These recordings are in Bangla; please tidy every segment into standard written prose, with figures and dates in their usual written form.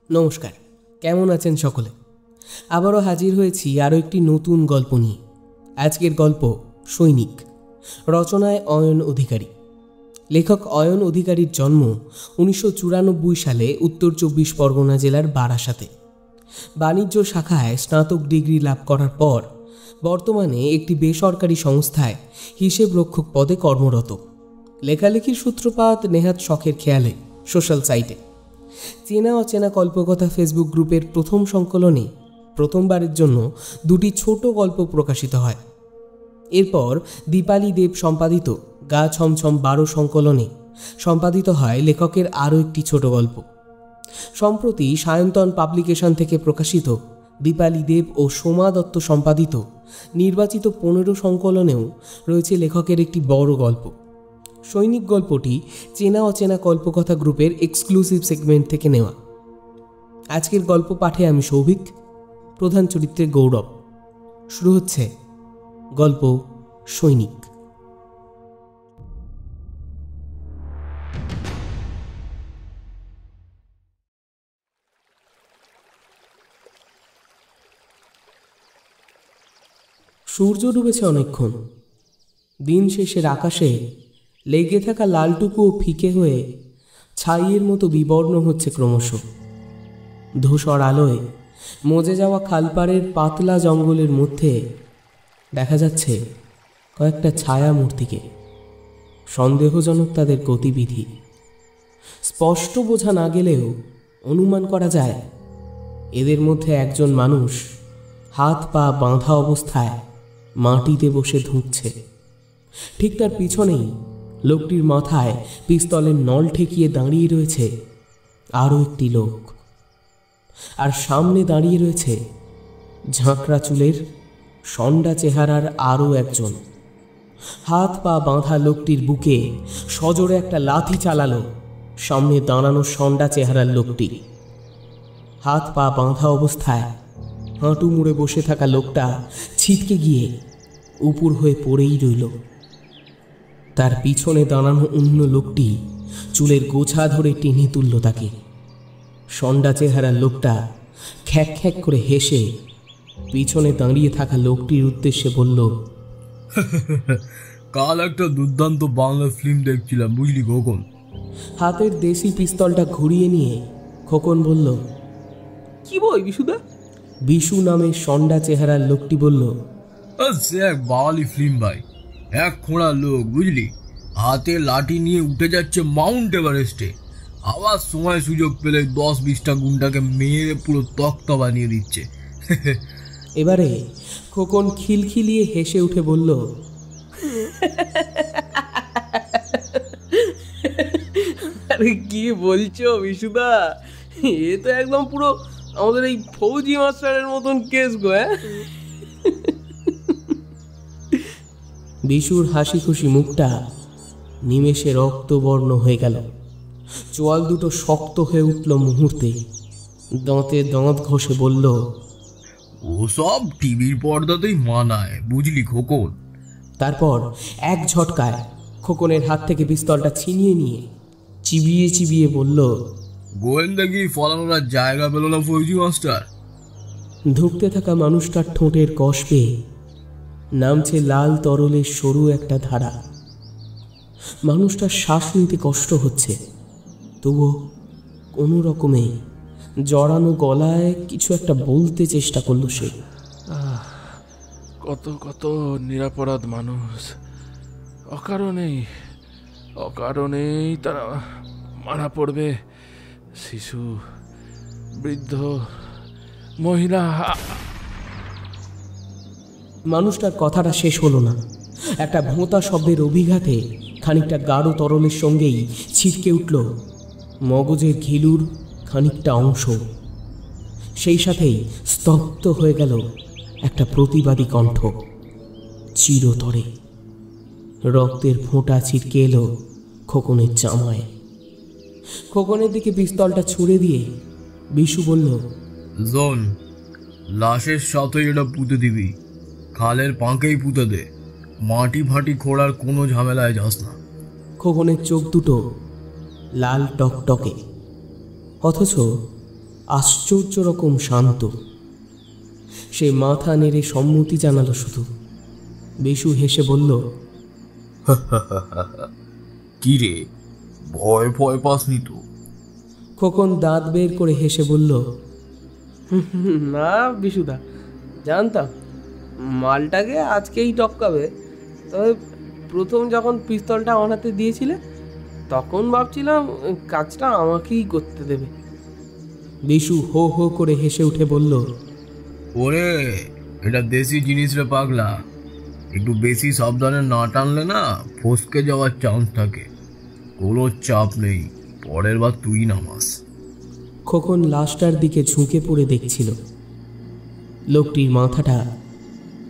নমস্কার, কেমন আছেন সকলে? আবারও হাজির হয়েছি আরও একটি নতুন গল্প নিয়ে। আজকের গল্প সৈনিক, রচনায় অয়ন অধিকারী। লেখক অয়ন অধিকারীর জন্ম 1994 সালে উত্তর 24 পরগনা জেলার বারাসাতে। বাণিজ্য শাখায় স্নাতক ডিগ্রি লাভ করার পর বর্তমানে একটি বেসরকারি সংস্থায় হিসেব রক্ষক পদে কর্মরত। লেখালেখির সূত্রপাত নেহাত শখের খেয়ালে সোশ্যাল সাইটে। চেনা অচেনা কল্পকথা ফেসবুক গ্রুপের প্রথম সংকলনে প্রথমবারের জন্য 2টি ছোট গল্প প্রকাশিত হয়। এরপর দীপালি দেব সম্পাদিত গা ছমছম 12 সংকলনে সম্পাদিত হয় লেখকের আরও একটি ছোট গল্প। সম্প্রতি সায়ন্তন পাবলিকেশন থেকে প্রকাশিত দীপালি দেব ও সোমা দত্ত সম্পাদিত নির্বাচিত 15 সংকলনেও রয়েছে লেখকের একটি বড় গল্প। সৈনিক গল্পটি চেনা অচেনা কল্পকথা গ্রুপের এক্সক্লুসিভ সেগমেন্ট থেকে নেওয়া। আজকের গল্প পাঠে আমি সৌভিক, প্রধান চরিত্রে গৌরব। শুরু হচ্ছে গল্প সৈনিক। সূর্য ডুবেছে অনেকক্ষণ। দিন শেষের আকাশে লেগে থাকা লালটুকুও ফিকে হয়ে ছাইয়ের মতো বিবর্ণ হচ্ছে ক্রমশ। ধূসর আলোয় মজে যাওয়া খালপাড়ের পাতলা জঙ্গলের মধ্যে দেখা যাচ্ছে কয়েকটা ছায়া মূর্তিকে। সন্দেহজনক তাদের গতিবিধি। স্পষ্ট বোঝা না গেলেও অনুমান করা যায় এদের মধ্যে একজন মানুষ হাত পা বাঁধা অবস্থায় মাটিতে বসে ধুঁকছে। ঠিক তার পিছনেই লোকটির মাথায় পিস্তলের নল ঠেকিয়ে দাঁড়িয়ে রয়েছে আরও একটি লোক। আর সামনে দাঁড়িয়ে রয়েছে ঝাঁকড়া চুলের ষণ্ডা চেহারার আরও একজন। হাত পা বাঁধা লোকটির বুকে সজোরে একটা লাথি চালালো সামনে দাঁড়ানো ষণ্ডা চেহারার লোকটি। হাত পা বাঁধা অবস্থায় হাঁটু মুড়ে বসে থাকা লোকটা ছিটকে গিয়ে উপুর হয়ে পড়েই রইল। তার পিছনে দাঁড়ানো অন্য লোকটি চুলের গোছা ধরে টেনে তুলল তাকে। ষণ্ডা চেহারার লোকটা খ্যাক খ্যাক করে হেসে পিছনে দাঁড়িয়ে থাকা লোকটির উদ্দেশ্যে বলল, কাল একটা দুর্দান্ত বাংলা ফিল্ম দেখছিলাম, বুঝলি খোকন। হাতের দেশি পিস্তলটা ঘুরিয়ে নিয়ে খোকন বলল, কি বই বিশুদা? বিশু নামে ষণ্ডা চেহারার লোকটি বলল, সে এক বাঙালি ফিল্ম ভাই, এক খোঁড়া লোক বুঝলি, হাতে লাঠি নিয়ে উঠে যাচ্ছে মাউন্ট এভারেস্টে। আবার সময় সুযোগ পেলে 10-20টা গুন্ডাকে মেরে পুরো তক্তা বানিয়ে দিচ্ছে। এবারে খোকন খিলখিলিয়ে হেসে উঠে বলল, আরে কি বলছো বিশুদা? এ তো একদম পুরো আমাদের এই ফৌজি মাস্টারের মতন কেস গো। বিশুর হাসি খুশি মুখটা নিমেষে রক্তবর্ণ হয়ে গেল। চোয়াল দুটো শক্ত হয়ে উঠল মুহূর্তে। দাঁতে দাঁত ঘষে বলল, ও সব টিভির পর্দাতেই মানায়, বুঝলি খোকন। তারপর এক ঝটকায় খোকনের হাত থেকে পিস্তলটা ছিনিয়ে নিয়ে চিবিয়ে চিবিয়ে বলল, গোয়েন্দাগিরি ফলানোর আর জায়গা পেল না ফৌজি মাস্টার। ধুঁকতে থাকা মানুষটার ঠোঁটের কষ পেয়ে নামছে লাল তরলের সরু একটা ধারা। মানুষটার শ্বাস নিতে কষ্ট হচ্ছে, তবুও কোনো রকমে জড়ানো গলায় কিছু একটা বলতে চেষ্টা করলো সে। কত কত নিরাপরাধ মানুষ অকারণেই তারা মারা পড়বে। শিশু, বৃদ্ধ, মহিলা। মানুষটার কথাটা শেষ হলো না। একটা ভোঁতা শব্দের অভিঘাতে খানিকটা গাঢ় তরলের সঙ্গেই ছিটকে উঠল মগজের ঘিলুর খানিকটা অংশ। সেই সাথেই স্তব্ধ হয়ে গেল একটা প্রতিবাদী কণ্ঠ চিরতরে। রক্তের ফোঁটা ছিটকে এলো খোকনের জামায়। খোকনের দিকে পিস্তলটা ছুঁড়ে দিয়ে বিশু বলল, জোন, লাশের সাথে এটা পুঁতে দিবি, খালের পাঁকেই পুঁতে দে, মাটি ফাটি খোঁড়ার কোনো ঝামেলায় যাস না। খোকনের চোখ দুটো লাল টকটকে, অথচ আশ্চর্য রকম শান্ত। সে মাথা নেড়ে সম্মতি জানালো শুধু। বিশু হেসে বলল, কি রে, ভয় ভয় পাসনি তো? খোকন দাঁত বের করে হেসে বলল, না বিশুদা, জানতাম মালটাকে আজকেই টপকাবে। তবে প্রথম যখন পিস্তলটা আমার হাতে দিয়েছিলে তখন ভাবছিলাম কাজটা আমাকেই করতে দেবে। বিশু হো হো করে হেসে উঠে বলল, ওরে, এটা দেশি জিনিস রে পাগলা, একটু বেশি সাবধানে না টানলে না ফসকে যাওয়ার চান্স থাকে। কোনো চাপ নেই, পরের বার তুই নামাস। খোকন লাশটার দিকে ঝুঁকে পড়ে দেখছিল। লোকটির মাথাটা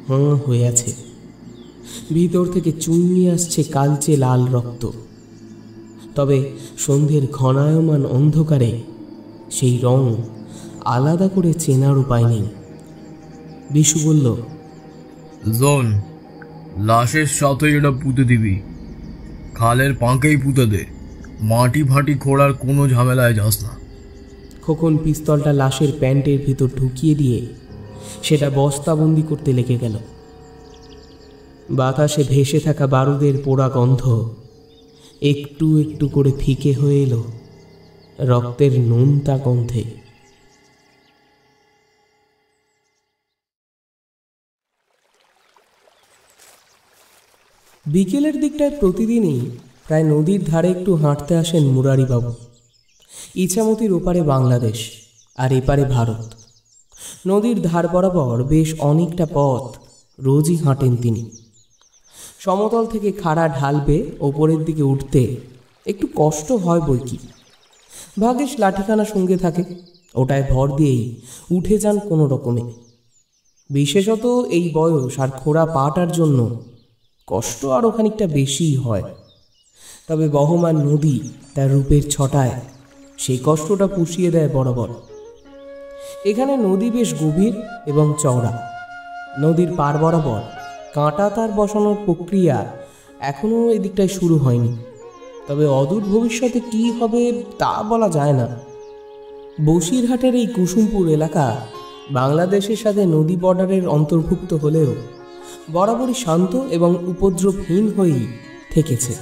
হাঁ হয়ে আছে, ভিতর থেকে চুইয়ে আসছে কালচে লাল রক্ত। তবে সন্ধ্যের ঘনায়মান অন্ধকারে সেই রং আলাদা করে চেনার উপায় নেই। বিশু বলল, জোন, লাশের সাথে এটা পুঁতে দিবি, খালের পাঁকেই পুঁতে দে, মাটি ফাটি খোঁড়ার কোনো ঝামেলায় যাস না। খোকন পিস্তলটা লাশের প্যান্টের ভিতর ঢুকিয়ে দিয়ে সেটা বস্তাবন্দি করতে লেগে গেল। বাতাসে ভেসে থাকা বারুদের পোড়া গন্ধ একটু একটু করে ফিকে হয়ে এলো রক্তের নোনতা গন্ধে। বিকেলের দিকটায় প্রতিদিনই প্রায় নদীর ধারে একটু হাঁটতে আসেন মুরারিবাবু। ইছামতির ওপারে বাংলাদেশ আর এপারে ভারত। নদীর ধার বরাবর বেশ অনেকটা পথ রোজই হাঁটেন তিনি। সমতল থেকে খাড়া ঢাল বেয়ে ওপরের দিকে উঠতে একটু কষ্ট হয় বৈকি। ভাগ্যিস লাঠিখানা সঙ্গে থাকে, ওটায় ভর দিয়েই উঠে যান কোনো রকমে। বিশেষত এই বয়স আর খোঁড়া পাটার জন্য কষ্ট আরও খানিকটা বেশিই হয়। তবে বহমান নদী তার রূপের ছটায় সেই কষ্টটা পুষিয়ে দেয় বরাবর। এখানে নদী বেশ গভীর এবং চওড়া। নদীর পার বরাবর কাঁটা তার বসানোর প্রক্রিয়া এখনও এদিকটায় শুরু হয়নি। তবে অদূর ভবিষ্যতে কী হবে তা বলা যায় না। বসিরহাটের এই কুসুমপুর এলাকা বাংলাদেশের সাথে নদী বর্ডারের অন্তর্ভুক্ত হলেও বরাবরই শান্ত এবং উপদ্রবহীন হয়েই থেকেছে।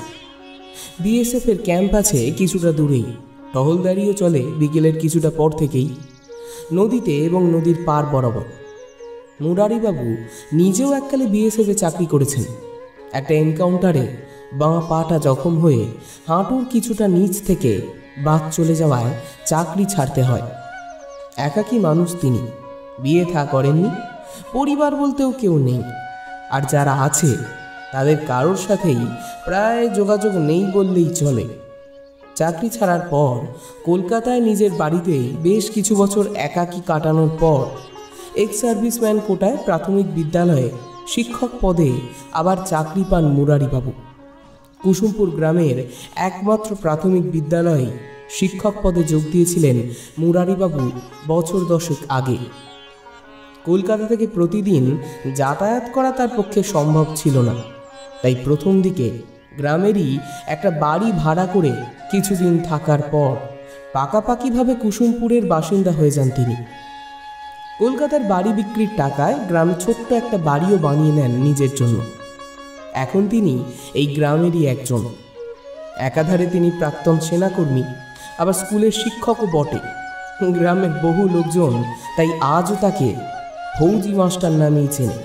বিএসএফের ক্যাম্প আছে কিছুটা দূরেই, টহলদারিও চলে বিকেলের কিছুটা পর থেকেই নদীতে এবং নদীর পার বরাবর। মুরারিবাবু নিজেও এককালে বিএসএফে চাকরি করেছেন। একটা এনকাউন্টারে বাঁ পাটা জখম হয়ে হাঁটুর কিছুটা নিচ থেকে বাদ চলে যাওয়ায় চাকরি ছাড়তে হয়। একাকী মানুষ তিনি, বিয়ে থা করেননি, পরিবার বলতেও কেউ নেই। আর যারা আছে তাদের কারোর সাথেই প্রায় যোগাযোগ নেই বললেই চলে। চাকরি ছাড়ার পর কলকাতায় নিজের বাড়িতেই বেশ কিছু বছর একাকী কাটানোর পর এক্স সার্ভিসম্যান কোটায় প্রাথমিক বিদ্যালয়ে শিক্ষক পদে আবার চাকরি পান মুরারিবাবু। কুসুমপুর গ্রামের একমাত্র প্রাথমিক বিদ্যালয়ে শিক্ষক পদে যোগ দিয়েছিলেন মুরারিবাবু বছর 10 আগে। কলকাতা থেকে প্রতিদিন যাতায়াত করা তার পক্ষে সম্ভব ছিল না, তাই প্রথম দিকে গ্রামেরই একটা বাড়ি ভাড়া করে কিছুদিন থাকার পর পাকাপাকিভাবে কুসুমপুরের বাসিন্দা হয়ে যান তিনি। কলকাতার বাড়ি বিক্রির টাকায় গ্রামে ছোট্ট একটা বাড়িও বানিয়ে নেন নিজের জন্য। এখন তিনি এই গ্রামেরই একজন। একাধারে তিনি প্রাক্তন সেনাকর্মী, আবার স্কুলের শিক্ষকও বটে। গ্রামের বহু লোকজন তাই আজও তাকে ফৌজি মাস্টার নামেই চেনে।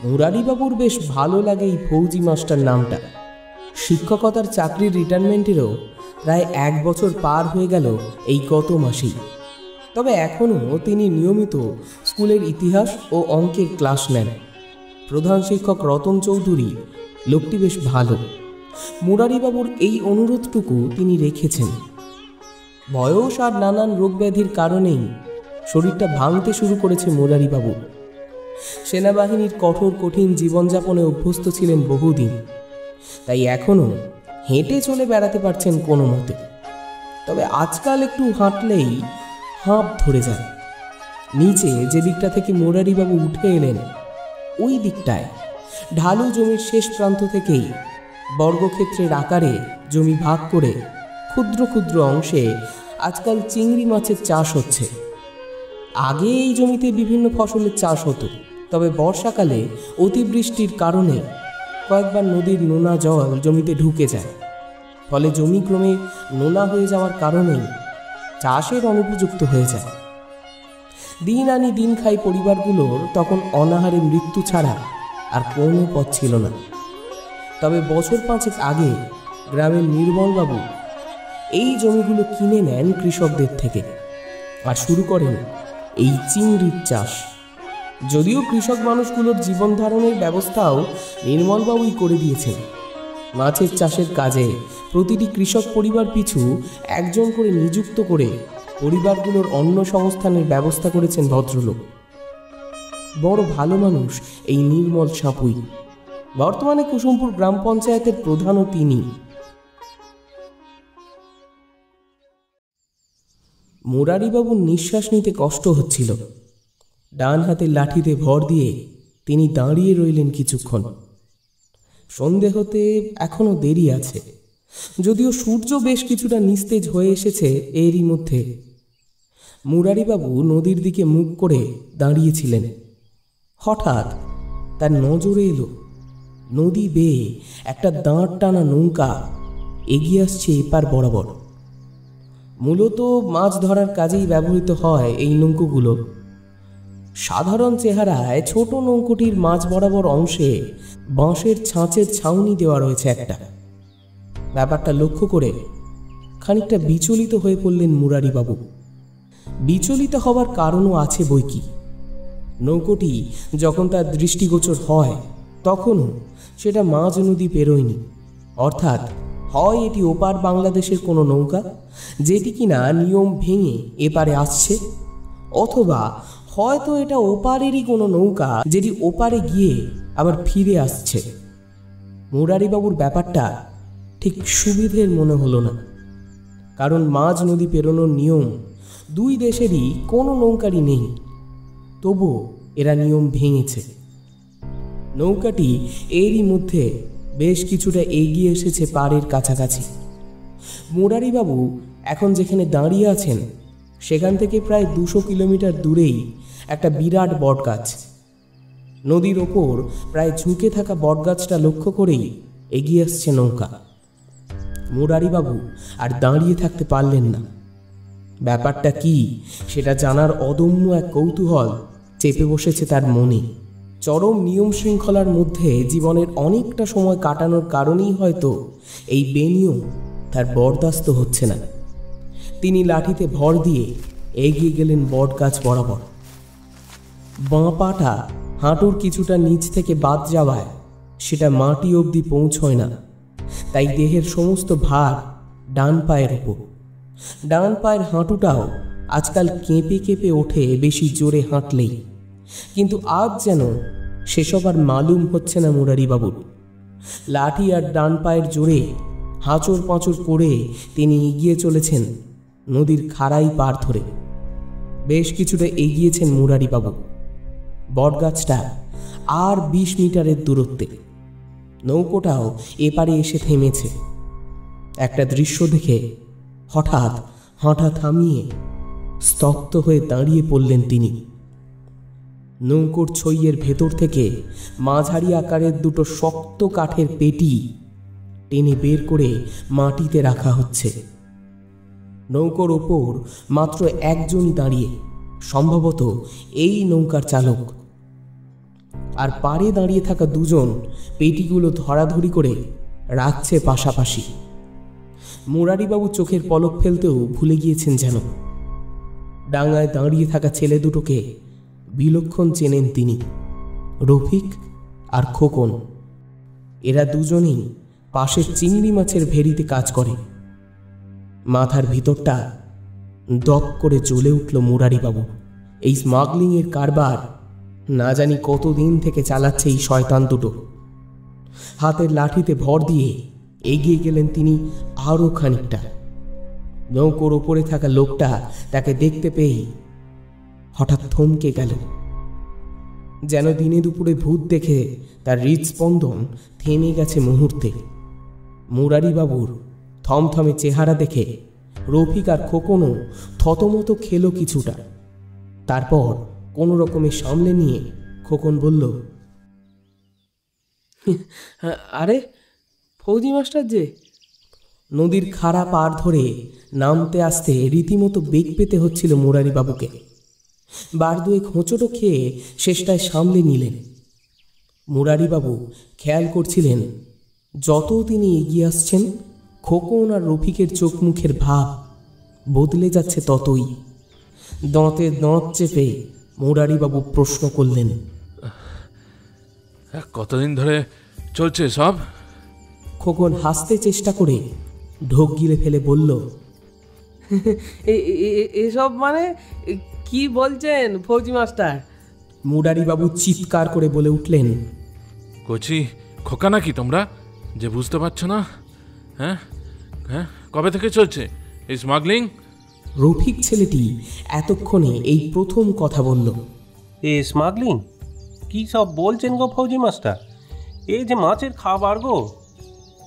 মুরারিবাবুর বেশ ভালো লাগে এই ফৌজি মাস্টার নামটা। শিক্ষকতার চাকরির রিটায়ারমেন্টেরও প্রায় 1 বছর পার হয়ে গেল এই গত মাসেই। তবে এখনও তিনি নিয়মিত স্কুলের ইতিহাস ও অঙ্কের ক্লাস নেন। প্রধান শিক্ষক রতন চৌধুরী লোকটি বেশ ভালো। মুরারিবাবুর এই অনুরোধটুকু তিনি রেখেছেন। বয়স আর নানান রোগব্যাধির কারণেই শরীরটা ভাঙতে শুরু করেছে মুরারিবাবু। সেনাবাহিনীর কঠিন জীবনযাপনে অভ্যস্ত ছিলেন বহুদিন, তাই এখনও হেঁটে চলে বেড়াতে পারছেন কোনো মতে। তবে আজকাল একটু হাঁটলেই হাঁপ ধরে যায়। নিচে যে দিকটা থেকে মুরারিবাবু উঠে এলেন ওই দিকটায় ঢালু জমির শেষ প্রান্ত থেকেই বর্গক্ষেত্রের আকারে জমি ভাগ করে ক্ষুদ্র ক্ষুদ্র অংশে আজকাল চিংড়ি মাছের চাষ হচ্ছে। আগে এই জমিতে বিভিন্ন ফসলের চাষ হতো, তবে বর্ষাকালে অতিবৃষ্টির কারণে কয়েকবার নদীর নোনা জল জমিতে ঢুকে যায়। ফলে জমি ক্রমে নোনা হয়ে যাওয়ার কারণে চাষের অনুপযুক্ত হয়ে যায়। দিন আনি দিন খাই পরিবারগুলোর তখন অনাহারে মৃত্যু ছাড়া আর কোনো পথ ছিল না। তবে বছর 5 আগে গ্রামের নির্মলবাবু এই জমিগুলো কিনে নেন কৃষকদের থেকে আর শুরু করেন এই চিংড়ির চাষ। যদিও কৃষক মানুষগুলোর জীবন ধারণের ব্যবস্থাও নির্মলবাবুই করে দিয়েছেন। মাছের চাষের কাজে প্রতিটি কৃষক পরিবার পিছু একজন করে নিযুক্ত করে পরিবারগুলোর অন্ন সংস্থানের ব্যবস্থা করেছেন ভদ্রলোক। বড় ভালো মানুষ এই নির্মল সাঁপুই। বর্তমানে কুসুমপুর গ্রাম পঞ্চায়েতের প্রধানও তিনি। মুরারিবাবুর নিঃশ্বাস নিতে কষ্ট হচ্ছিল। ডান হাতের লাঠিতে ভর দিয়ে তিনি দাঁড়িয়ে রইলেন কিছুক্ষণ। সন্ধে হতে এখনো দেরি আছে, যদিও সূর্য বেশ কিছুটা নিস্তেজ হয়ে এসেছে। এরই মধ্যে মুরারিবাবু নদীর দিকে মুখ করে দাঁড়িয়েছিলেন। হঠাৎ তার নজরে এলো নদী বেয়ে একটা দাঁড় টানা নৌকা এগিয়ে আসছে এপার বরাবর। মূলত মাছ ধরার কাজেই ব্যবহৃত হয় এই নৌকোগুলো। সাধারণ চেহারায় ছোট নৌকোটির মাঝ বরাবর অংশে বাঁশের ছাঁচের ছাউনি দেওয়া রয়েছে একটা। ব্যাপারটা লক্ষ্য করে খানিকটা বিচলিত হয়ে পড়লেন মুরারিবাবু। বিচলিত হবার কারণও আছে বইকি। নৌকোটি যখন তার দৃষ্টিগোচর হয় তখনও সেটা মাঝ নদী পেরোয়নি। অর্থাৎ হয় এটি ওপার বাংলাদেশের কোনো নৌকা যেটি কিনা নিয়ম ভেঙে এপারে আসছে, অথবা হয়তো এটা ওপারেরই কোনো নৌকা যেটি ওপারে গিয়ে আবার ফিরে আসছে। মুরারিবাবুর ব্যাপারটা ঠিক সুবিধের মনে হলো না, কারণ মাঝ নদী পেরোনোর নিয়ম দুই দেশেরই কোনো নৌকারই নেই। তবুও এরা নিয়ম ভেঙেছে। নৌকাটি এরই মধ্যে বেশ কিছুটা এগিয়ে এসেছে পাড়ের কাছাকাছি। মুরারিবাবু এখন যেখানে দাঁড়িয়ে আছেন সেখান থেকে প্রায় 200 কিলোমিটার দূরেই একটা বিরাট বটগাছ। নদীর ওপর প্রায় ঝুঁকে থাকা বটগাছটা লক্ষ্য করেই এগিয়ে আসছে নৌকা। মুরারিবাবু আর দাঁড়িয়ে থাকতে পারলেন না। ব্যাপারটা কি সেটা জানার অদম্য এক কৌতূহল চেপে বসেছে তার মনে। চরম নিয়ম শৃঙ্খলার মধ্যে জীবনের অনেকটা সময় কাটানোর কারণেই হয়তো এই বেনিয়ম তার বরদাস্ত হচ্ছে না। তিনি লাঠিতে ভর দিয়ে এগিয়ে গেলেন বটগাছ বরাবর। বাঁ পাটা হাঁটুর কিছুটা নিচ থেকে বাদ যাওয়ায় সেটা মাটি অবধি পৌঁছয় না, তাই দেহের সমস্ত ভার ডান পায়ের ওপর। ডান পায়ের হাঁটুটাও আজকাল কেঁপে কেঁপে ওঠে বেশি জোরে হাঁটলেই, কিন্তু আজ যেন সেসব আর মালুম হচ্ছে না মুরারিবাবুর। লাঠি আর ডান পায়ের জোরে হাঁচড় পাঁচড় করে তিনি এগিয়ে চলেছেন নদীর খাড়াই পার ধরে। বেশ কিছুটা এগিয়েছেন মুরারিবাবু। বটগাছটা আর 20 মিটারের দূরত্বে। নৌকোটাও এপারে এসে থেমেছে। একটা দৃশ্য দেখে হঠাৎ হাঁটা থামিয়ে স্তব্ধ হয়ে দাঁড়িয়ে পড়লেন তিনি। নৌকোর ছইয়ের ভেতর থেকে মাঝারি আকারের দুটো শক্ত কাঠের পেটি টেনে বের করে মাটিতে রাখা হচ্ছে। নৌকোর ওপর মাত্র একজনই দাঁড়িয়ে, সম্ভবত এই নৌকার চালক। আর পাড়ে দাঁড়িয়ে থাকা দুজন পেটিগুলো ধরাধরি করে রাখছে পাশাপাশি। মুরারিবাবু চোখের পলক ফেলতেও ভুলে গিয়েছেন যেন। ডাঙায় দাঁড়িয়ে থাকা ছেলে দুটোকে বিলক্ষণ চেনেন তিনি, রফিক আর খোকন। এরা দুজনেই পাশের চিংড়ি মাছের ভেড়িতে কাজ করে। মাথার ভিতরটা দপ করে জ্বলে উঠল মুরারিবাবু। এই স্মাগলিংয়ের কারবার না জানি কতদিন থেকে চালাচ্ছে এই শয়তান দুটো। হাতের লাঠিতে ভর দিয়ে এগিয়ে গেলেন তিনি আরও খানিকটা। নৌকোর ওপরে থাকা লোকটা তাকে দেখতে পেয়ে হঠাৎ থমকে গেল, যেন দিনে দুপুরে ভূত দেখে তার হৃদস্পন্দন থেমে গেছে মুহূর্তে। মুরারিবাবুর থমথমে চেহারা দেখে রফিক আর খোকনও থতমত খেলো কিছুটা। তারপর কোনো রকমে সামলে নিয়ে খোকন বলল, আরে ফৌজি মাস্টার যে। নদীর খাড়া পার ধরে নামতে আসতে রীতিমতো বেগ পেতে হচ্ছিল মুরারিবাবুকে। বার দুয়েক হোঁচটো খেয়ে শেষটায় সামলে নিলেন। মুরারিবাবু খেয়াল করছিলেন যত তিনি এগিয়ে আসছেন খোকন আর রফিকের চোখ মুখের ভাব বদলে যাচ্ছে ততই। দাঁতে দাঁত চেপে মুরারিবাবু প্রশ্ন করলেন, কতদিন ধরে চলছে সব? খোকন হাসতে চেষ্টা করে ঢোক গিলে ফেলে বলল, এসব মানে কি বলছেন ফৌজি মাস্টার? মুরারিবাবু চিৎকার করে বলে উঠলেন, কচি খোকা নাকি তোমরা যে বুঝতে পারছো না? হ্যাঁ হ্যাঁ, কবে থেকে চলছে এই স্মাগলিং? রফিক ছেলেটি এতক্ষণে এই প্রথম কথা বলল। স্মাগলিং কী সব বলছেন গো ফৌজি মাস্টার? এই যে মাছের খাবার গো,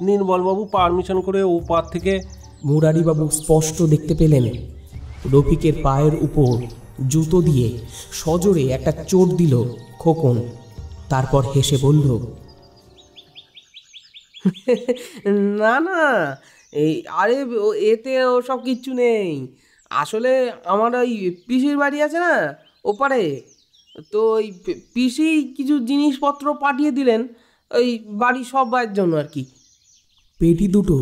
নির্মলবাবু পারমিশন করে ও পার থেকে। মুরারিবাবু স্পষ্ট দেখতে পেলেন রফিকের পায়ের উপর জুতো দিয়ে সজোরে একটা চোট দিল খোকন। তারপর হেসে বলল, না না, এই আরে এতে ওসব কিচ্ছু নেই। আসলে আমার ওই পিসির বাড়ি আছে না ওপারে, তো ওই পিসি কিছু জিনিসপত্র পাঠিয়ে দিলেন ওই বাড়ির সবার জন্য আর কি। পেটি দুটো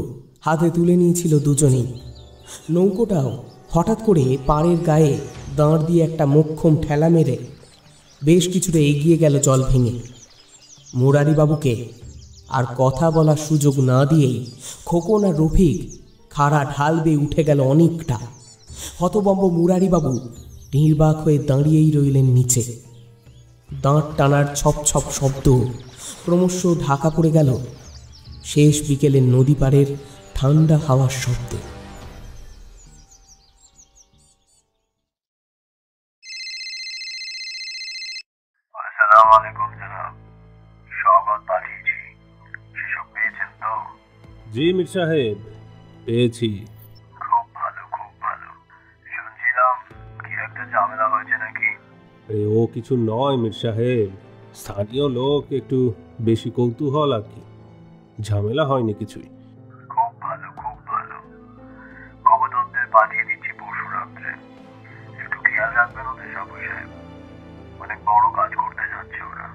হাতে তুলে নিয়েছিল দুজনেই। নৌকোটাও হঠাৎ করে পাড়ের গায়ে দাঁড় দিয়ে একটা মোক্ষম ঠেলা মেরে বেশ কিছুটা এগিয়ে গেল জল ভেঙে। মুরারিবাবুকে আর কথা বলার সুযোগ না দিয়েই খোকন আর রফিক খাড়া ঢাল বেয়ে উঠে গেল অনেকটা। হতবম্ব মুরারিবাবু নির্বাক হয়ে দাঁড়িয়েই রইলেন নিচে। দাঁত টানার ছপ ছপ শব্দ ক্রমশ ঢাকা পড়ে গেল শেষ বিকেলের নদী পাড়ের ঠান্ডা হাওয়ার শব্দে। আসসালামু আলাইকুম জনাব, স্বাগত পাঠিয়েছি। সেসব পেয়েছেন তো? জি মির সাহেব, পেয়েছি। খুব ভালো, খুব ভালো। শুনছিলাম কি একটা ঝামেলা হয়েছে নাকি? ও কিছু নয় মির সাহেব, স্থানীয় লোক একটু বেশি কৌতূহল আর কি, ঝামেলা হয়নি কিছুই। খুব ভালো, খুব ভালো। কবতদের পাঠিয়ে দিচ্ছি পরশু রাত্রে। একটু খেয়াল রাখবেন ওদের সব বিষয়ে। অনেক বড় কাজ করতে যাচ্ছে ওরা,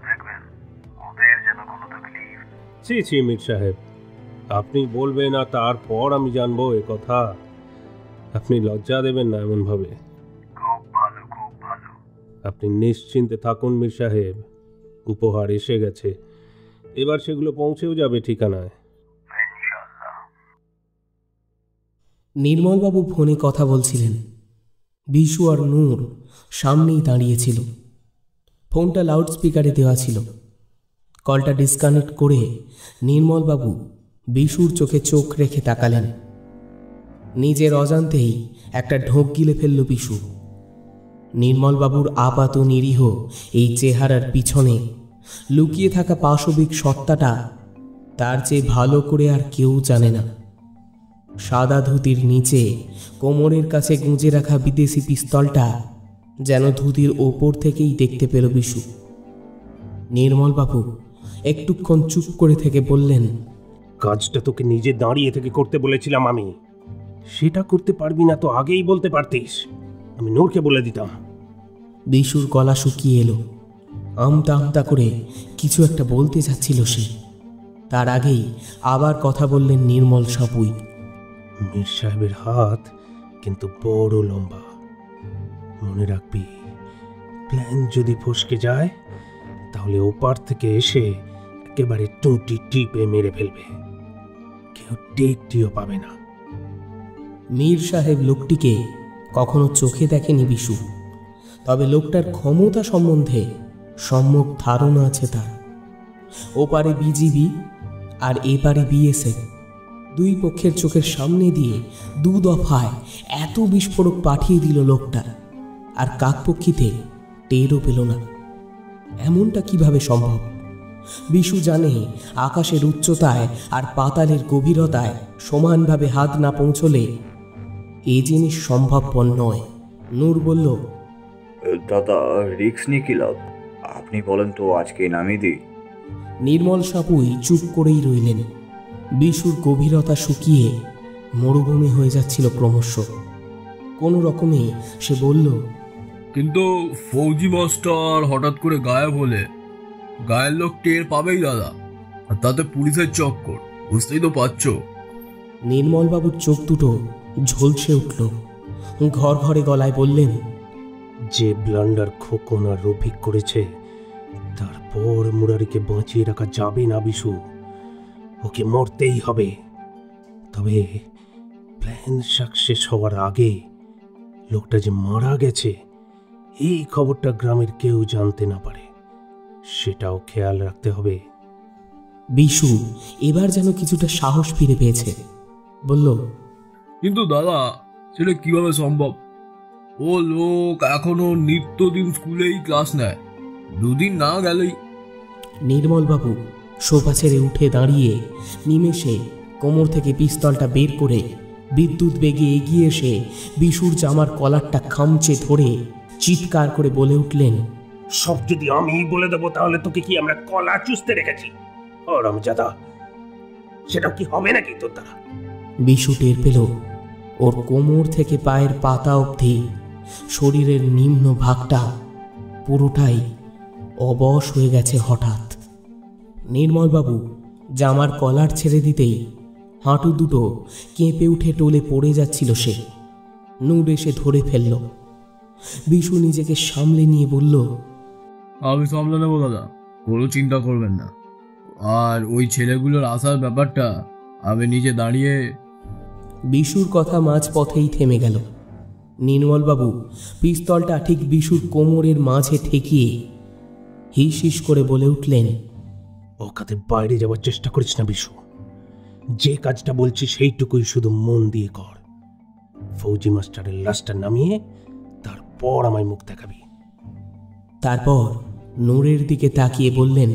দেখবেন ওদের যেন কোনো তকলিফ। ছি ছি মির সাহেব, আপনি বলবেন আর তারপর আমি জানবো এ কথা? আপনি লজ্জা দেবেন না এমনভাবে। খুব ভালো, খুব ভালো। আপনি নিশ্চিন্তে থাকুন মির সাহেব, উপহার এসে গেছে, এবার সেগুলো পৌঁছেও যাবে ঠিকানায়। ইনশাআল্লাহ। নির্মলবাবু ফোনে কথা বলছিলেন। বিশু আর নূর সামনেই দাঁড়িয়েছিল। ফোনটা লাউডস্পিকারে দেওয়া ছিল। কলটা ডিসকানেক্ট করে নির্মলবাবু বিশুর চোখে চোখ রেখে তাকালেন। নিজের অজান্তেই একটা ঢোক গিলে ফেলল বিশু। নির্মলবাবুর আপাত নিরীহ এই চেহারার পিছনে লুকিয়ে থাকা পাশবিক সত্তাটা তার চেয়ে ভালো করে আর কেউ জানে না। সাদা ধুতির নিচে কোমরের কাছে গুঁজে রাখা বিদেশি পিস্তলটা যেন ধুতির ওপর থেকেই দেখতে পেল বিশু। নির্মলবাবু একটুক্ষণ চুপ করে থেকে বললেন, কাজটা তোকে নিজে দাঁড়িয়ে থেকে করতে বলেছিলাম আমি, সেটা করতে পারবি না তো আগেই বলতে পারতিস, আমি নূরকে বলে দিতাম। বিশুর গলা শুকিয়ে এলো। আমতা আমতা করে কিছু একটা বলতে যাচ্ছিল সে, তার আগেই আবার কথা বললেন নির্মল সাপুই। মীর সাহেবের হাত কিন্তু বড় লম্বা, মনে রাখবি, প্ল্যান যদি ফসকে যায় তাহলে ওপার থেকে এসে একেবারে টুটি টিপে মেরে ফেলবে, কেউ টেকটিও পাবে না। মীর সাহেব লোকটিকে কখনো চোখে দেখেনি বিশু, তবে লোকটার ক্ষমতা সম্বন্ধে সম্যক ধারণা আছে তার। ওপারে বিজিবি আর এপারে বিএসএফ, দুই পক্ষের চোখের সামনে দিয়ে দু দফায় এত বিস্ফোরক পাঠিয়ে দিল লোকটা, আর কাকপক্ষীতে টেরও পেল না। এমনটা কিভাবে সম্ভব? বিশু জানে আকাশের উচ্চতায় আর পাতালের গভীরতায় সমানভাবে হাত না পৌঁছলে এ জিনিস সম্ভবপর নয়। নূর বলল, দাদা, রিক্স নিয়ে কি লাভ? আপনি বলেন তো আজকে নামিয়ে দিই। নির্মল সাপুই চুপ করেই রইলেন। বিশুর গভীরতা শুকিয়ে মরুভূমি হয়ে যাচ্ছিল ক্রমশ। কোনো রকমে সে বলল, কিন্তু ফৌজি মাস্টার হঠাৎ করে গায়েব হলে গায়ের লোক টের পাবেই দাদা, আর তাতে পুলিশের চক্কর, বুঝতেই তো পারছো। নির্মলবাবুর চোখ দুটো ঝলসে উঠল। ঘর ঘরে গলায় বললেন, যে ব্লান্ডার খোকন আর রফিক করেছে, তারপর মুরারিকে বাঁচিয়ে রাখা যাবে না বিশু। ওকে মরতেই হবে। তবে প্ল্যান সাকসেস হওয়ার আগে লোকটা যে মারা গেছে এই খবরটা গ্রামের কেউ জানতে না পারে, সেটাও খেয়াল রাখতে হবে। বিশু এবার যেন কিছুটা সাহস ফিরে পেয়েছে। বলল, কিন্তু দাদা, সেটা কিভাবে সম্ভব? ও লোক এখনো নিত্যদিন স্কুলেই ক্লাস নেয়, দুদিন না গেলেই। নির্মলবাবু সোফা ছেড়ে উঠে দাঁড়িয়ে নিমেষে কোমর থেকে পিস্তলটা বের করে বিদ্যুৎ বেগে এগিয়ে এসে বিশুর জামার কলারটা খামচে ধরে চিৎকার করে বলে উঠলেন, সব যদি আমি বলে দেবো তাহলে তোকে কি আমরা কলা চুষতে রেখেছি? রমজাদা, সেটা কি হবে নাকি তোর দ্বারা? বিশু টের পেল ওর কোমর থেকে পায়ের পাতা অবধি শরীরের নিম্ন ভাগটা পুরোটাই অবশ হয়ে গেছে হঠাৎ। নির্মলবাবু জামার কলার ছেড়ে দিতেই হাঁটু দুটো কেঁপে উঠে টলে পড়ে যাচ্ছিল সে। নূর এসে ধরে ফেলল। বিশু নিজেকে সামলে নিয়ে বলল, আমি সামলে নেবো দাদা, কোনো চিন্তা করবেন না। আর ওই ছেলেগুলোর আসার ব্যাপারটা আমি নিজে দাঁড়িয়ে। বিশুর কথা মাঝপথেই থেমে গেল। নির্মলবাবু পিস্তলটা ঠিক বিশুর কোমরের মাঝে ঠেকিয়ে হিস হিস করে বলে উঠলেন, ওখানে বাইরে যাওয়ার চেষ্টা করিস না বিশু। যে কাজটা বলছি সেইটুকুই শুধু মন দিয়ে কর। ফৌজি মাস্টারের লাশটা নামিয়ে তারপর আমায় মুখ দেখাবি। তারপর নূরের দিকে তাকিয়ে বললেন,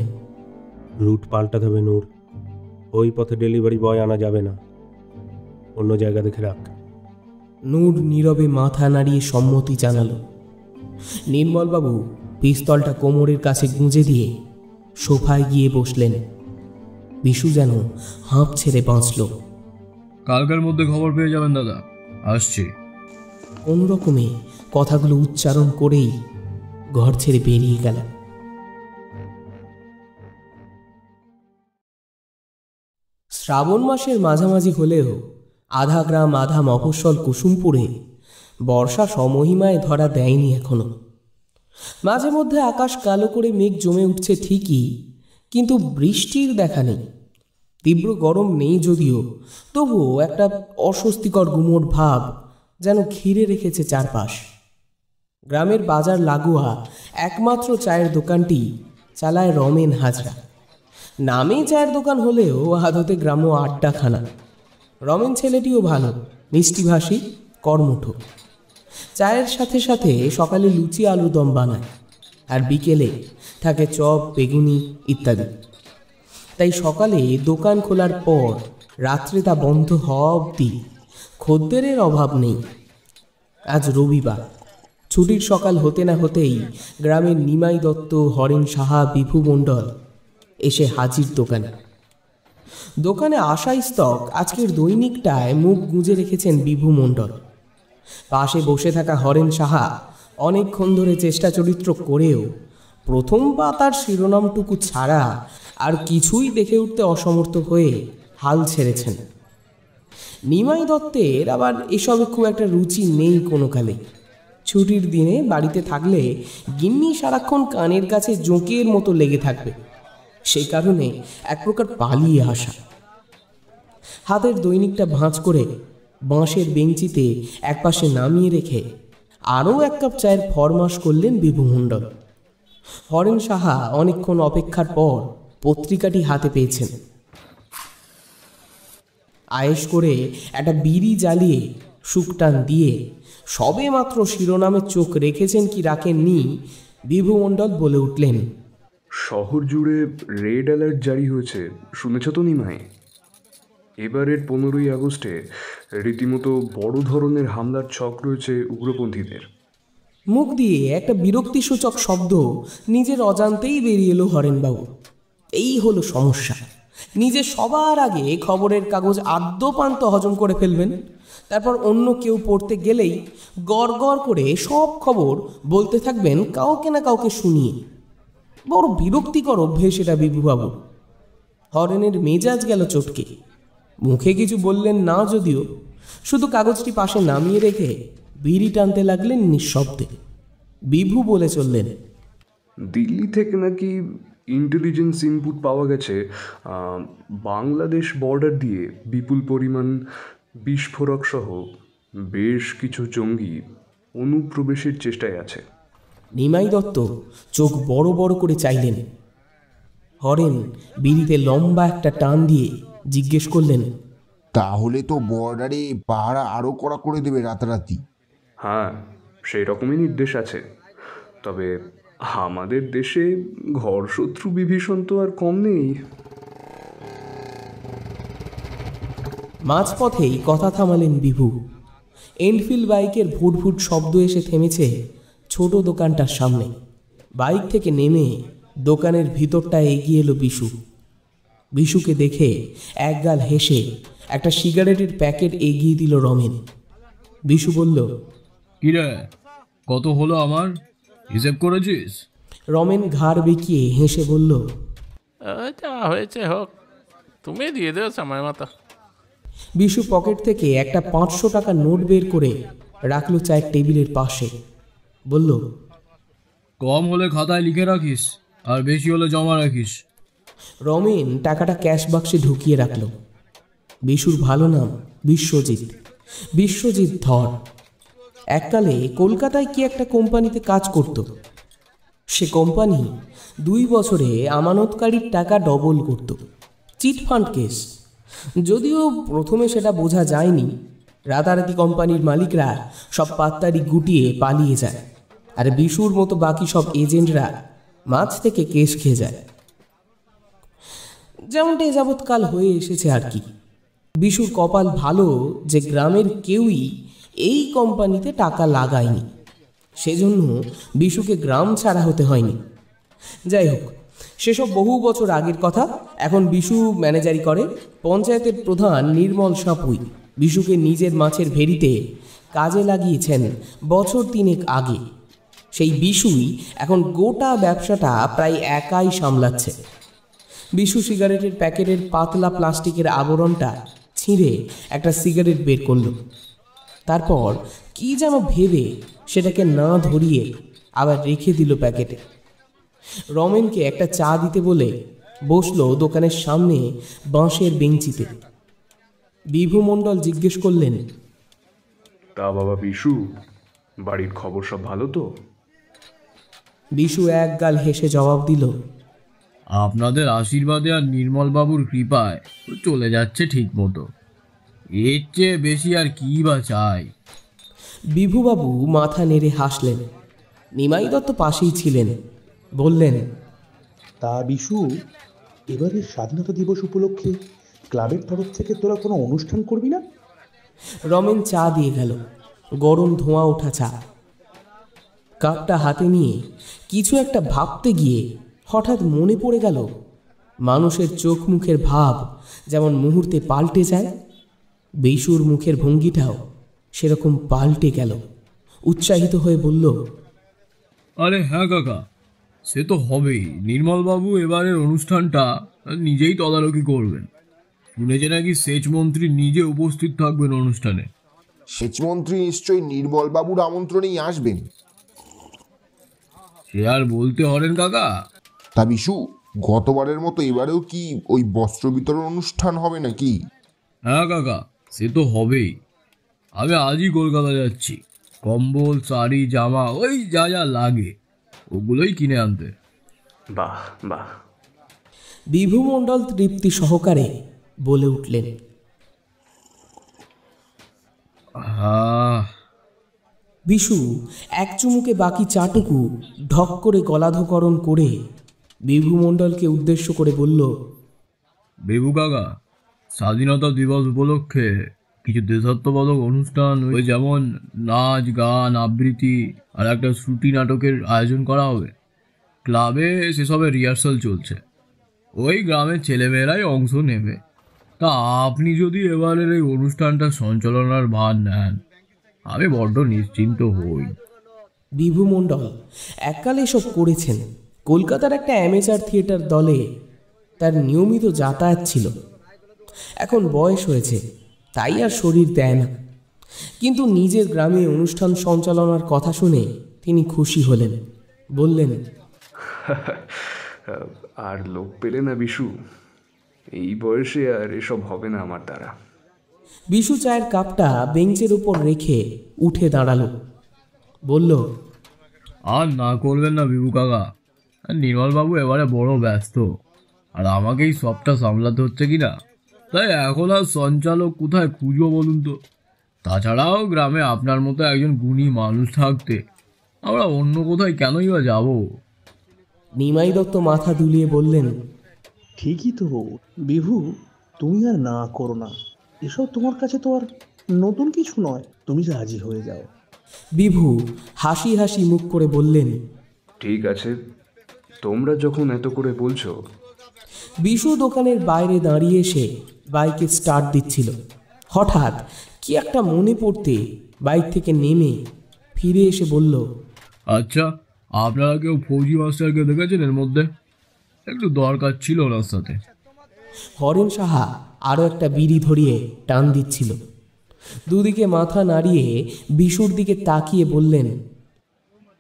রুট পাল্টাতে হবে নূর। ওই পথে ডেলিভারি বয় আনা যাবে না, অন্য জায়গা দেখে রাখ। নূর নীরবে মাথা নাড়িয়ে সম্মতি জানালো। নির্মলবাবু পিস্তলটা কোমরের কাছে গুঁজে দিয়ে সোফায় গিয়ে বসলেন। বিশু যেন হাঁপ ছেড়ে বাঁচল। কালকের মধ্যে খবর পেয়ে যাবেন দাদা, আসছি। কোনো রকমে কথাগুলো উচ্চারণ করেই ঘর ছেড়ে বেরিয়ে গেল। শ্রাবণ মাসের মাঝামাঝি হলেও আধা গ্রাম আধা মফস্বল কুসুমপুরে বর্ষা সমহিমায় ধরা দেয়নি এখনো। মাঝে মধ্যে আকাশ কালো করে মেঘ জমে উঠছে ঠিকই, কিন্তু বৃষ্টির দেখা নেই। তীব্র গরম নেই যদিও, তবুও একটা অস্বস্তিকর গুমোট ভাব যেন ঘিরে রেখেছে চারপাশ। গ্রামের বাজার লাগোয়া একমাত্র চায়ের দোকানটি চালায় রমেন হাজরা। নামে চায়ের দোকান হলেও আদতে গ্রাম্য আড্ডাখানা। রমেন ছেলেটিও ভালো, মিষ্টিভাষী, কর্মঠ। চায়ের সাথে সাথে সকালে লুচি আলুর দম বানায়, আর বিকেলে থাকে চপ, বেগুনি ইত্যাদি। তাই সকালে দোকান খোলার পর রাত্রে তা বন্ধ হওয়া অবধি খদ্দেরের অভাব নেই। আজ রবিবার, ছুটির সকাল হতে না হতেই গ্রামের নিমাই দত্ত, হরেন সাহা, বিভু মণ্ডল এসে হাজির দোকানে। দোকানে আসা স্তক আজকের দৈনিকটায় মুখ গুঁজে রেখেছেন বিভু মণ্ডল। পাশে বসে থাকা হরেন সাহা অনেকক্ষণ ধরে চেষ্টা চরিত্র করেও প্রথম পাতার শিরোনামটুকু ছাড়া আর কিছুই দেখে উঠতে অসমর্থ হয়ে হাল ছেড়েছেন। নিমাই দত্তের আবার এসবে খুব একটা রুচি নেই কোনো কালে। ছুটির দিনে বাড়িতে থাকলে গিন্নি সারাক্ষণ কানের কাছে জোঁকের মতো লেগে থাকবে, সেই কারণে এক প্রকার পালিয়ে আসা। হাতের দৈনিকটা ভাঁজ করে বাঁশের বেঞ্চিতে একপাশে নামিয়ে রেখে আরও এক কাপ চায়ের ফরমাশ করলেন বিভু মণ্ডল। হরেন সাহা অনেকক্ষণ অপেক্ষার পর পত্রিকাটি হাতে পেয়েছেন। আয়েশ করে একটা বিড়ি জ্বালিয়ে শুকটান দিয়ে সবে মাত্র শিরোনামে চোখ রেখেছেন কি রাখেননি, বিভু মণ্ডল বলে উঠলেন, শহর জুড়ে রেড অ্যালার্ট জারি হয়েছে, শুনেছ তো নিমাই? এবারের 15ই আগস্টে রীতিমতো বড় ধরনের হামলার ছক রয়েছে উগ্রপন্থীদের। মুখ দিয়ে একটা বিরক্তিসূচক শব্দ নিজের অজান্তেই বেরিয়ে এলো হরেনবাবু। এই হলো সমস্যা। নিজে সবার আগে খবরের কাগজ আদ্যপান্ত হজম করে ফেলবেন, তারপর অন্য কেউ পড়তে গেলেই গড় গড় করে সব খবর বলতে থাকবেন কাউকে না কাউকে শুনিয়ে। বড় বিরক্তিকর অভ্যেস এটা বিভুবাবু। হরেনের মেজাজ গেল চটকে। মুখে কিছু বললেন না যদিও, শুধু কাগজটি পাশে নামিয়ে রেখে বিড়ি টানতে লাগলেন নিঃশব্দে। বিভু বলে চললেন, দিল্লি থেকে নাকি ইন্টেলিজেন্স ইনপুট পাওয়া গেছে বাংলাদেশ বর্ডার দিয়ে বিপুল পরিমাণ বিস্ফোরক সহ বেশ কিছু জঙ্গি অনুপ্রবেশের চেষ্টায় আছে। নিমাই দত্ত চোখ বড় বড় করে চাইলেন। হরেন বিড়িতে লম্বা একটা টান দিয়ে জিজ্ঞেস করলেন, তাহলে তো বর্ডারে পাহারা আরো কড়া করে দেবে রাতারাতি। হ্যাঁ, সেই রকমই নির্দেশ আছে। তবে আমাদের দেশে ঘরশত্রু বিভীষণ তো আর কম নেই। মাঝপথেই কথা থামালেন বিভু। এনফিল্ড বাইকের ভুটভুট শব্দ এসে থেমেছে ছোট দোকানটার সামনে। বাইক থেকে নেমে দোকানের ভিতরটা এগিয়ে এলো বিশু। বিশুকে দেখে একগাল হেসে একটা সিগারেটের প্যাকেট এগিয়ে দিল রমেন। বিশু বলল, কিরে, কত হলো আমার? হিসেব করেছিস? রমেন ঘাড় বেঁকিয়ে হেসে বলল, যা হয়েছে হোক, তুমি দিয়ে দেও সময় মতো। বিশু পকেট থেকে একটা 500 টাকার নোট বের করে রাখলো চায়ের টেবিলের পাশে। বলল, কম হলে খাতায় লিখে রাখিস, আর বেশি হলে জমা রাখিস। রমেন টাকাটা ক্যাশ বাক্সে ঢুকিয়ে রাখল। বিশুর ভালো নাম বিশ্বজিৎ, বিশ্বজিৎ ধর। এককালে কলকাতায় কি একটা কোম্পানিতে কাজ করত। সে কোম্পানি 2 বছরে আমানতকারীর টাকা ডবল করত। Chit fund case. যদিও প্রথমে সেটা বোঝা যায়নি। রাতারাতি কোম্পানির মালিকরা সব পাত্তারি গুটিয়ে পালিয়ে যায়, আর বিশুর মতো বাকি সব এজেন্টরা মাছ থেকে কেস খেয়ে যায়। যেমনটা এ যাবৎকাল হয়ে এসেছে আর কি। বিশুর কপাল ভালো যে গ্রামের কেউই এই কোম্পানিতে টাকা লাগায়নি, সেজন্য বিশুকে গ্রাম ছাড়া হতে হয়নি। যাই হোক, সেসব বহু বছর আগের কথা। এখন বিশু ম্যানেজারি করে। পঞ্চায়েতের প্রধান নির্মল সাপুই বিশুকে নিজের মাছের ভেড়িতে কাজে লাগিয়েছেন বছর 3 আগে। সেই বিশুই এখন গোটা ব্যবসাটা প্রায় একাই সামলাচ্ছে। বিশু সিগারেটের প্যাকেটের পাতলা প্লাস্টিকের আবরণটা ছিঁড়ে একটা সিগারেট বের করল। তারপর কি যেন ভেবে সেটাকে না ধরিয়ে আবার রেখে দিল প্যাকেটে। রমেনকে একটা চা দিতে বলে বসলো দোকানের সামনে বাঁশের বেঞ্চিতে। বিভু মণ্ডল জিজ্ঞেস করলেন, তা বাবা বিশু, বাড়ির খবর সব ভালো তো? বিশু একগাল হেসে জবাব দিল, আপনাদের আশীর্বাদে আর নির্মলবাবুর কৃপায় চলে যাচ্ছে ঠিক মতো। এর চেয়ে বেশি আর কি বা চাই। বিভুবাবু মাথা নেড়ে হাসলেন। নিমাই দত্ত পাশেই ছিলেন। বললেন, তা বিশু, এবারের স্বাধীনতা দিবস উপলক্ষে ক্লাবের তরফ থেকে তোরা কোনো অনুষ্ঠান করবি না? রমেন চা দিয়ে গেল, গরম ধোঁয়া ওঠা চা। কাপটা হাতে নিয়ে কিছু একটা ভাবতে গিয়ে হঠাৎ মনে পড়ে গেল, মানুষের চোখ মুখের ভাব যেমন মুহূর্তে পাল্টে যায়, বিশুর মুখের ভঙ্গিটাও সেরকম পাল্টে গেল। উৎসাহিত হয়ে বলল, আরে হ্যাঁ কাকা, সে তো হবেই। নির্মলবাবু এবারের অনুষ্ঠানটা নিজেই তদারকি করবেন। শুনেছে নাকি সেচ মন্ত্রী নিজে উপস্থিত থাকবেন অনুষ্ঠানে। সেচমন্ত্রী নিশ্চয়ই নির্মলবাবুর আমন্ত্রণেই আসবেন। সে আর বলতে হরেন কাকা। তা বিশু, গতবারের মতো এবারেও কি ওই বস্ত্র বিতরণ অনুষ্ঠান হবে নাকি? হ্যাঁ কাকা, সে তো হবেই। আমি আজই কলকাতা যাচ্ছি। কম্বল, শাড়ি, জামা, ওই যা যা লাগে ওগুলোই কিনে আনতে। বাহ বাহ। বিভু মণ্ডল তৃপ্তি সহকারে বলে উঠলেন, বিশু এক চুমুকে বাকি চাটুকু ঢক করে গলাধকরণ করে বিভু মণ্ডলকে উদ্দেশ্য করে বলল, বেবু কাকা, স্বাধীনতা দিবস উপলক্ষে কিছু দেশাত্মবোধক অনুষ্ঠান, ওই যেমন নাচ গান আবৃত্তি আর একটা শ্রুতি নাটকের আয়োজন করা হবে। ক্লাবে সেসবের রিহার্সাল চলছে, ওই গ্রামের ছেলেমেয়েরাই অংশ নেবে। তা আপনি যদি এবারের এই অনুষ্ঠানটা সঞ্চালনার ভার নেন, আমি বড্ড নিশ্চিন্ত হই। বিভু মণ্ডল এককালে এসব করেছেন। কলকাতার একটা অ্যামেচার থিয়েটার দলে তার নিয়মিত যাতায়াত ছিল। এখন বয়স হয়েছে, তাই আর শরীর দেয় না। কিন্তু নিজের গ্রামে অনুষ্ঠান সঞ্চালনার কথা শুনে তিনি খুশি হলেন। বললেন, আর লোক পেলে না বিশু, এই বয়সে আর এসব হবে না আমার দ্বারা। বিশু চায়ের কাপটা বেঞ্চের উপর রেখে উঠে দাঁড়ালো। বলল, আর না করবেন না বিভু কাকা, নির্মলবাবু এবারে বড় ব্যস্ত, আর আমাকেই সবটা সামলাতে হচ্ছে কিনা, তাই এখন আর সঞ্চালক কোথায় খুঁজবো বলুন তো। তাছাড়াও গ্রামে আপনার মতো একজন গুণী মানুষ থাকতে আমরা অন্য কোথায় কেনই বা যাবো। নিমাই দত্ত মাথা দুলিয়ে বললেন, ঠিকই তো বিভু, তুমি আর না করো না। এসব তোমার কাছে তো আর নতুন কিছু নয়, তুমি রাজি হয়ে যাও। বিভু হাসি হাসি মুখ করে বললেন, ঠিক আছে, তোমরা যখন এত করে বলছো। বিশু দোকানের বাইরে দাঁড়িয়ে এসে বাইকে স্টার্ট দিচ্ছিল। হঠাৎ কি একটা মনে পড়তে বাইক থেকে নেমে ফিরে এসে বলল, আচ্ছা, আপনারা কেউ ফৌজি মাস্টারকে দেখেছেন এর মধ্যে? একটু দরকার ছিল ওনার সাথে। হরেন সাহা আরও একটা বিড়ি ধরিয়ে টান দিচ্ছিল। দুদিকে মাথা নাড়িয়ে বিশুর দিকে তাকিয়ে বললেন,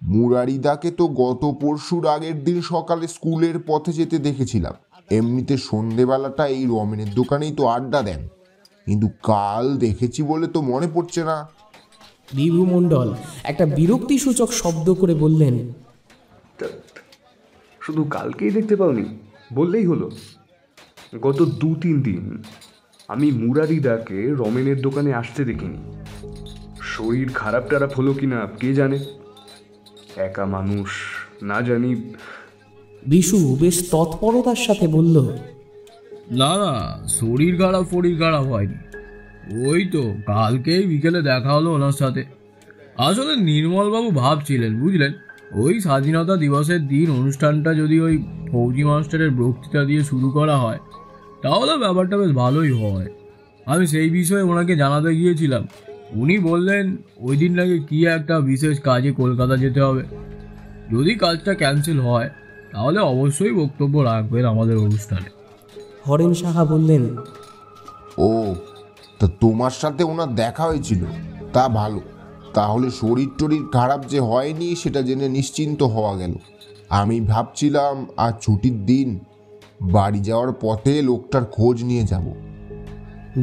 মুরারিদাকে তো গত পরশুর আগের দিন সকালে স্কুলের পথে যেতে দেখেছিলাম। এমনিতে সন্ধেবেলাটা এই রমেনের দোকানেই তো আড্ডা দেন, কিন্তু কাল দেখেছি বলে তো মনে পড়ছে না। বিভু মণ্ডল একটা বিরক্তিসূচক শব্দ করে বললেন, শুধু কালকেই দেখতে পাওনি বললেই হলো। গত 2-3 দিন আমি মুরারিদাকে রমেনের দোকানে আসতে দেখিনি। শরীর খারাপ টারাপ হলো কিনা কে জানে, একা মানুষ, না জানি। বিশু বেশ তৎপরতার সাথে বলল, না না, শরীর খারাপ হয়নি। ওই তো কালকেই বিকেলে দেখা হলো ওনার সাথে। আসলে নির্মলবাবু ভাবছিলেন, বুঝলেন, ওই স্বাধীনতা দিবসের দিন অনুষ্ঠানটা যদি ওই ফৌজি মাস্টারের বক্তৃতা দিয়ে শুরু করা হয়, তাহলে ব্যাপারটা বেশ ভালোই হয়। আমি সেই বিষয়ে ওনাকে জানাতে গিয়েছিলাম। উনি বললেন ওই দিন নাকি কি একটা বিশেষ কাজে কলকাতা যেতে হবে। যদি কাজটা ক্যান্সেল হয় তাহলে অবশ্যই বক্তব্য রাখবেন আমাদের অনুষ্ঠানে। হরেন সাহা বললেন, ও, তা তোমার সাথে ওনার দেখা হয়েছিল? তা ভালো, তাহলে শরীর টরীর খারাপ যে হয়নি সেটা জেনে নিশ্চিন্ত হওয়া গেল। আমি ভাবছিলাম আজ ছুটির দিন, বাড়ি যাওয়ার পথে লোকটার খোঁজ নিয়ে যাব।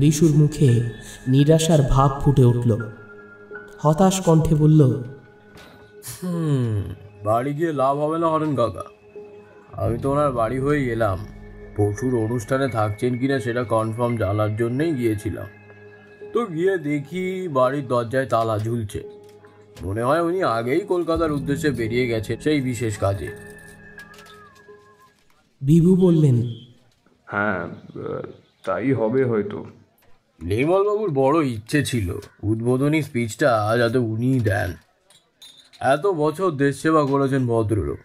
বিশুর মুখে নিরাশার ভাব ফুটে উঠল। হতাশ কণ্ঠে বলল, বাড়ি গিয়ে লাভ হবে না হরেন কাকা। আমি তো ওনার বাড়ি হয়ে এলাম, পরশুর অনুষ্ঠানে থাকছেন কিনা সেটা কনফার্ম জানার জন্যই গিয়েছিলাম। তো গিয়ে দেখি বাড়ির দরজায় তালা ঝুলছে। মনে হয় উনি আগেই কলকাতার উদ্দেশ্যে বেরিয়ে গেছে সেই বিশেষ কাজে। বিভু বললেন, হ্যাঁ, তাই হবে হয়তো। নির্মলবাবুর বড় ইচ্ছে ছিল উদ্বোধনী স্পিচটা যাতে উনিই দেন। এত বছর দেশ সেবা করেছেন ভদ্রলোক,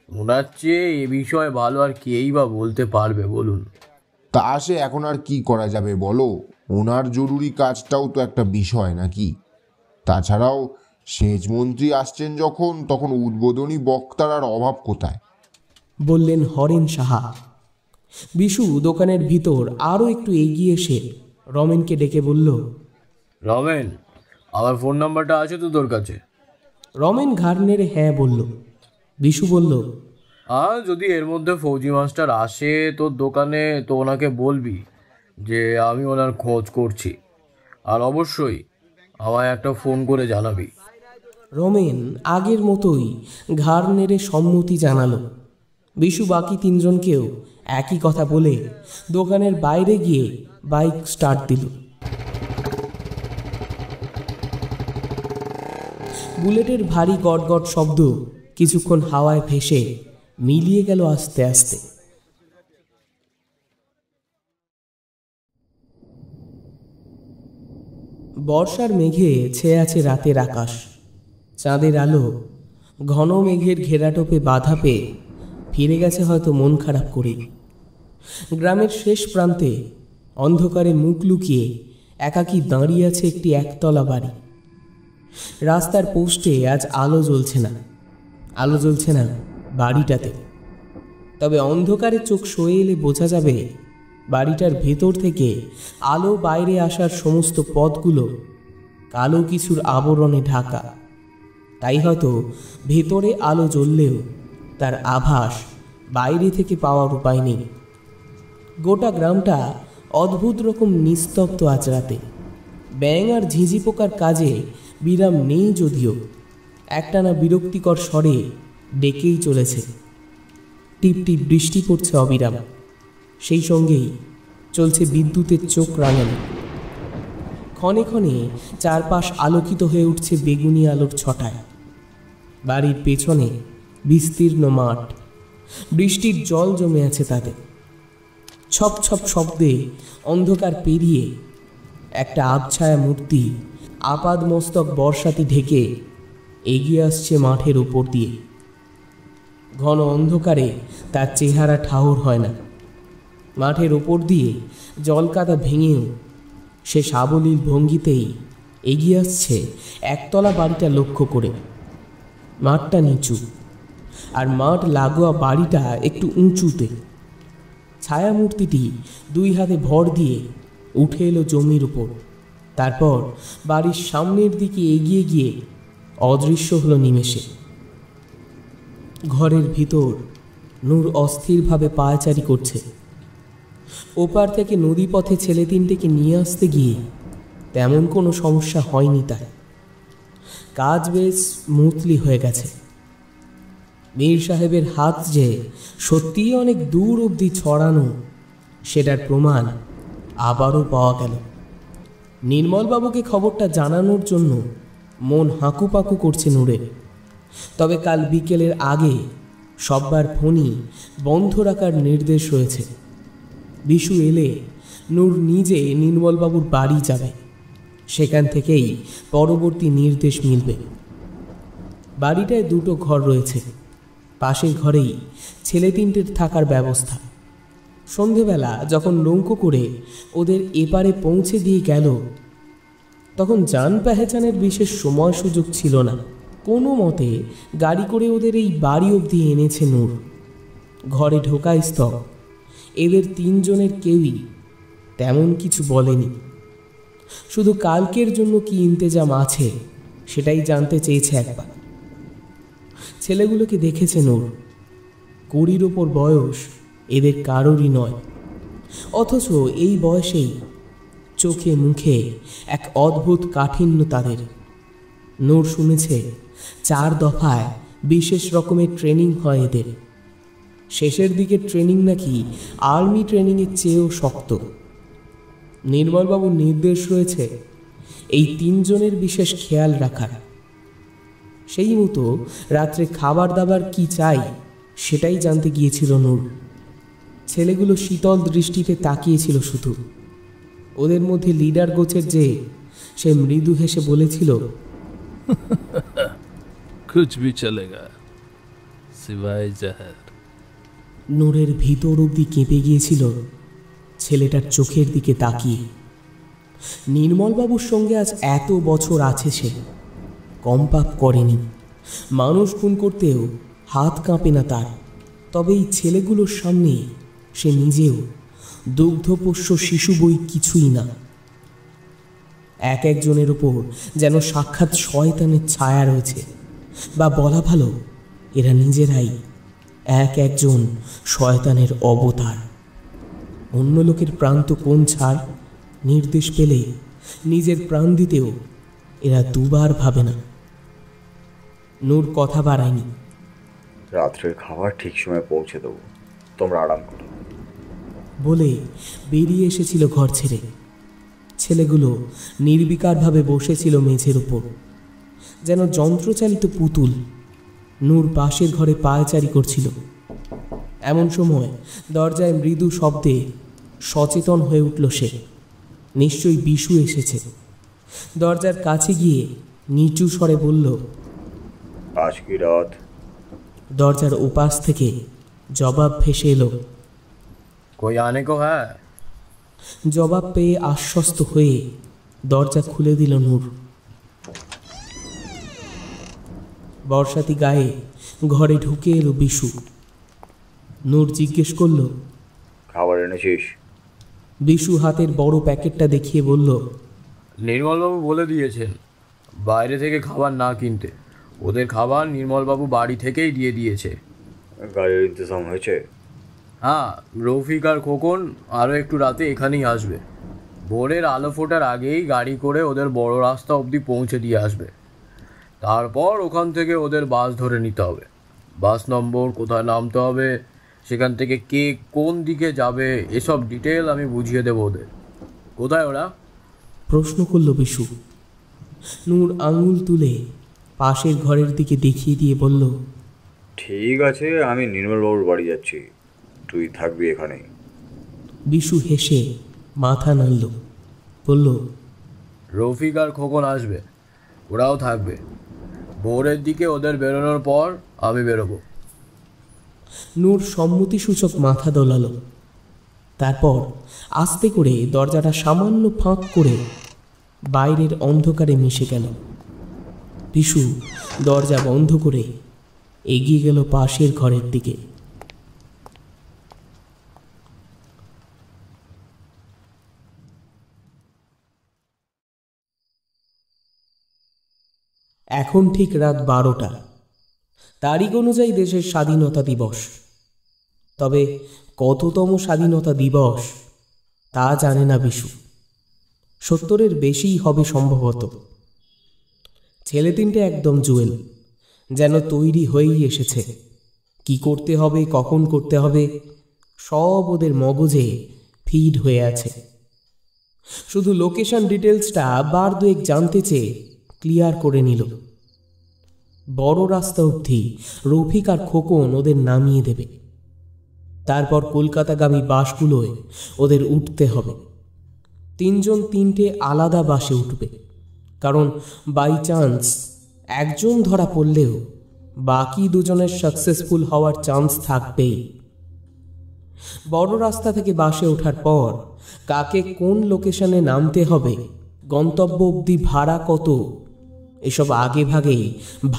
ওনার চেয়ে এ বিষয়ে ভালো আর কেই বা বলতে পারবে বলুন। তা সে এখন আর কি করা যাবে বলো, ওনার জরুরি কাজটাও তো একটা বিষয় নাকি। তাছাড়াও সেচমন্ত্রী আসছেন যখন, তখন উদ্বোধনী বক্তার আর অভাব কোথায়, বললেন হরেন সাহা। বিশু দোকানের ভিতর আরও একটু এগিয়ে এসে রমেনকে ডেকে বলল, রমেন, আমার ফোন নাম্বারটা আছে তো তোর কাছে? রমেন ঘাড় নেড়ে হ্যাঁ বলল। বিশু বলল, আর যদি এর মধ্যে ফৌজি মাস্টার আসে তোর দোকানে, তো ওনাকে বলবি যে আমি ওনার খোঁজ করছি, আর অবশ্যই আমায় একটা ফোন করে জানাবি। রমেন আগের মতোই ঘাড় নেড়ে সম্মতি জানালো। বিশু বাকি তিনজনকেও একই কথা বলে দোকানের বাইরে গিয়ে বাইক স্টার্ট দিল। বুলেটের ভারী গটগট শব্দ কিছুক্ষণ হাওয়ায় ভেসে মিলিয়ে গেল আস্তে আস্তে। বর্ষার মেঘে ছেয়ে আছে রাতের আকাশ। চাঁদের আলো ঘন মেঘের ঘেরাটোপে বাধা পেয়ে ফিরে গেছে হয়তো মন খারাপ করে। গ্রামের শেষ প্রান্তে অন্ধকারে মুখ লুকিয়ে একাকী দাঁড়িয়ে আছে একটি একতলা বাড়ি। রাস্তার পোস্টে আজ আলো জ্বলছে না, আলো জ্বলছে না বাড়িটাতে। তবে অন্ধকারে চোখ সয়ে এলে বোঝা যাবে বাড়িটার ভেতর থেকে আলো বাইরে আসার সমস্ত পথগুলো কালো কিছুর আবরণে ঢাকা। তাই হয়তো ভেতরে আলো জ্বললেও তার আভাস বাইরে থেকে পাওয়ার উপায় নেই। গোটা গ্রামটা অদ্ভুত রকম নিস্তব্ধ আজ রাতে। ব্যাঙ আর ঝিঁঝি পোকার কাজে বিরাম নেই, যদিও একটানা বিরক্তিকর স্বরে ডেকেই চলেছে। টিপ টিপ বৃষ্টি পড়ছে অবিরাম, সেই সঙ্গেই চলছে বিদ্যুতের চোখ রাঙানো। ক্ষণে ক্ষণে চারপাশ আলোকিত হয়ে উঠছে বেগুনি আলোর ছটায়। বাড়ির পেছনে বিস্তীর্ণ মাঠ, বৃষ্টির জল জমে আছে তাতে। ছপ ছপ শব্দে অন্ধকার পেরিয়ে একটা আবছায়া মূর্তি আপাদ মস্তক বর্ষাতি ঢেকে এগিয়ে আসছে মাঠের উপর দিয়ে। ঘন অন্ধকারে তার চেহারা ঠাউর হয় না। মাঠের ওপর দিয়ে জলকাদা ভেঙেও সে সাবলীল ভঙ্গিতেই এগিয়ে আসছে একতলা বাড়িটা লক্ষ্য করে। মাঠটা নিচু, আর মাঠ লাগোয়া বাড়িটা একটু উঁচুতে। ছায়ামূর্তিটি দুই হাতে ভর দিয়ে উঠে এলো জমির উপর, তারপর বাড়ির সামনের দিকে এগিয়ে গিয়ে অদৃশ্য হলো নিমেষে। ঘরের ভিতর নূর অস্থিরভাবে পায়চারি করছে। ওপার থেকে নদীপথে ছেলে তিনটেকে নিয়ে আসতে গিয়ে তেমন কোনো সমস্যা হয়নি তার। কাজ বেশ স্মুথলি হয়ে গেছে। মীর সাহেবের হাত যে সত্যিই অনেক দূর অবধি ছড়ানো, সেটার প্রমাণ আবারও পাওয়া গেল। নির্মলবাবুকে খবরটা জানানোর জন্য মন হাঁকুপাকু করছে নূরের। তবে কাল বিকেলের আগে সববার ফোনই বন্ধ রাখার নির্দেশ রয়েছে। বিশু এলে নূর নিজে নির্মলবাবুর বাড়ি যাবে, সেখান থেকেই পরবর্তী নির্দেশ মিলবে। বাড়িটায় দুটো ঘর রয়েছে, পাশের ঘরেই ছেলে তিনটের থাকার ব্যবস্থা। সন্ধেবেলা যখন নৌকো করে ওদের এপারে পৌঁছে দিয়ে গেল, তখন যান পেহেচানের বিশেষ সময় সুযোগ ছিল না। কোনো মতে গাড়ি করে ওদের এই বাড়ি অবধি এনেছে নূর। ঘরে ঢোকায় স্তব। এদের তিনজনের কেউই তেমন কিছু বলেনি, শুধু কালকের জন্য কি ইন্তেজাম আছে সেটাই জানতে চেয়েছে একবার। ছেলেগুলোকে দেখেছে নূর। 20 ওপর বয়স এদের কারোরই নয়, অথচ এই বয়সেই চোখে মুখে এক অদ্ভুত কাঠিন্য তাদের। নূর শুনেছে 4 দফায় বিশেষ রকমের ট্রেনিং হয় এদের। শেষের দিকে ট্রেনিং নাকি আর্মি ট্রেনিংয়ের চেয়েও শক্ত। নির্মলবাবুর নির্দেশ রয়েছে এই তিনজনের বিশেষ খেয়াল রাখার। সেই মতো রাত্রে খাবার দাবার কি চাই সেটাই জানতে গিয়েছিল নূর। ছেলেগুলো শীতল দৃষ্টিতে তাকিয়েছিল শুধু। ওদের মধ্যে লিডার গোছের যে সে মৃদু হেসে বলেছিল, कुछ भी चलेगा सिवाय जहर। নূরের ভিতর অবধি কেঁপে গিয়েছিল ছেলেটার চোখের দিকে তাকিয়ে। নির্মলবাবুর সঙ্গে আজ এত বছর আছে, সে কম পাপ করেনি। মানুষ খুন করতেও হাত কাঁপে না তার। তবে এই ছেলেগুলোর সামনে সে নিজেও দুগ্ধপোষ্য শিশু বই কিছুই না। এক একজনের ওপর যেন সাক্ষাৎ শয়তানের ছায়া রয়েছে, বা বলা ভালো এরা নিজেরাই এক একজন শয়তানের অবতার। অন্য লোকের প্রান্ত কোন ছাড়, নির্দেশ পেলে নিজের প্রাণ দিতেও এরা দুবার ভাবে না। নূর কথা বাড়ায়নি। রাত্রের খাবার ঠিক সময় পৌঁছে দেবো, তোমরা আরাম করো বলে বেরিয়ে এসেছিল ঘর ছেড়ে। ছেলেগুলো নির্বিকারভাবে বসেছিল মেঝের উপর, যেন যন্ত্রচালিত পুতুল। নূর পাশের ঘরে পায়চারি করছিল। এমন সময় দরজায় মৃদু শব্দে সচেতন হয়ে উঠল সে। নিশ্চয়ই বিশু এসেছে। দরজার কাছে গিয়ে নিচু স্বরে বলল, আজ কি রাত? দরজার ওপাশ থেকে জবাব ভেসে এলো, कोई आने को है? জবাব পেয়ে আশ্বস্ত হয়ে দরজা খুলে দিল নূর। বর্ষাতি গায়ে ঘরে ঢুকে এলো বিশু। নূর জিজ্ঞেস করল, খাবার এনেছিস? বিশু হাতের বড় প্যাকেটটা দেখিয়ে বলল, নির্মলবাবু বলে দিয়েছেন বাইরে থেকে খাবার না কিনতে। ওদের খাবার নির্মলবাবু বাড়ি থেকেই দিয়ে দিয়েছে। গাড়ির ইন্তজাম হয়েছে? হ্যাঁ, রফিক আর খোকন আরও একটু রাতে এখানেই আসবে। ভোরের আলো ফোটার আগেই গাড়ি করে ওদের বড় রাস্তা অবধি পৌঁছে দিয়ে আসবে। তারপর ওখান থেকে ওদের বাস ধরে নিতে হবে। বাস নম্বর, কোথায় নামতে হবে, সেখান থেকে কে কোন দিকে যাবে, এসব ডিটেল আমি বুঝিয়ে দেবো ওদের। কোথায় ওরা? প্রশ্ন করল বিশু। নূর আঙুল তুলে পাশের ঘরের দিকে দেখিয়ে দিয়ে বলল, ঠিক আছে, আমি নির্মলবাবুর বাড়ি যাচ্ছি, তুই থাকবি এখানেই। বিশু হেসে মাথা নাড়ল, বলল, রফিক আর খোকন আসবে, ওরাও থাকবে। ভোরের দিকে ওদের বেরোনোর পর আমি বেরোবো। নূর সম্মতিসূচক মাথা দোলাল। তারপর আস্তে করে দরজাটা সামান্য ফাঁক করে বাইরের অন্ধকারে মিশে গেল। বিশু দরজা বন্ধ করে এগিয়ে গেল পাশের ঘরের দিকে। এখন ঠিক রাত 12টা। তারিখ অনুযায়ী দেশের স্বাধীনতা দিবস। তবে কততম স্বাধীনতা দিবস তা জানে না বিশু। 70-এর বেশিই হবে সম্ভবত। ছেলে তিনটে একদম জুয়েল, যেন তৈরি হয়েই এসেছে। কি করতে হবে, কখন করতে হবে, সব ওদের মগজে ফিড হয়ে আছে। শুধু লোকেশন ডিটেলসটা বার দুয়েক জানতে চেয়ে ক্লিয়ার করে নিল। বড় রাস্তা অবধি রফিক আর খোকন ওদের নামিয়ে দেবে। তারপর কলকাতাগামী বাসগুলোয় ওদের উঠতে হবে। তিনজন তিনটে আলাদা বাসে উঠবে, কারণ বাই চান্স একজন ধরা পড়লেও বাকি দুজনের সাকসেসফুল হওয়ার চান্স থাকবেই। বড় রাস্তা থেকে বাসে ওঠার পর কাকে কোন লোকেশনে নামতে হবে, গন্তব্য অবধি ভাড়া কত, এসব আগে ভাগেই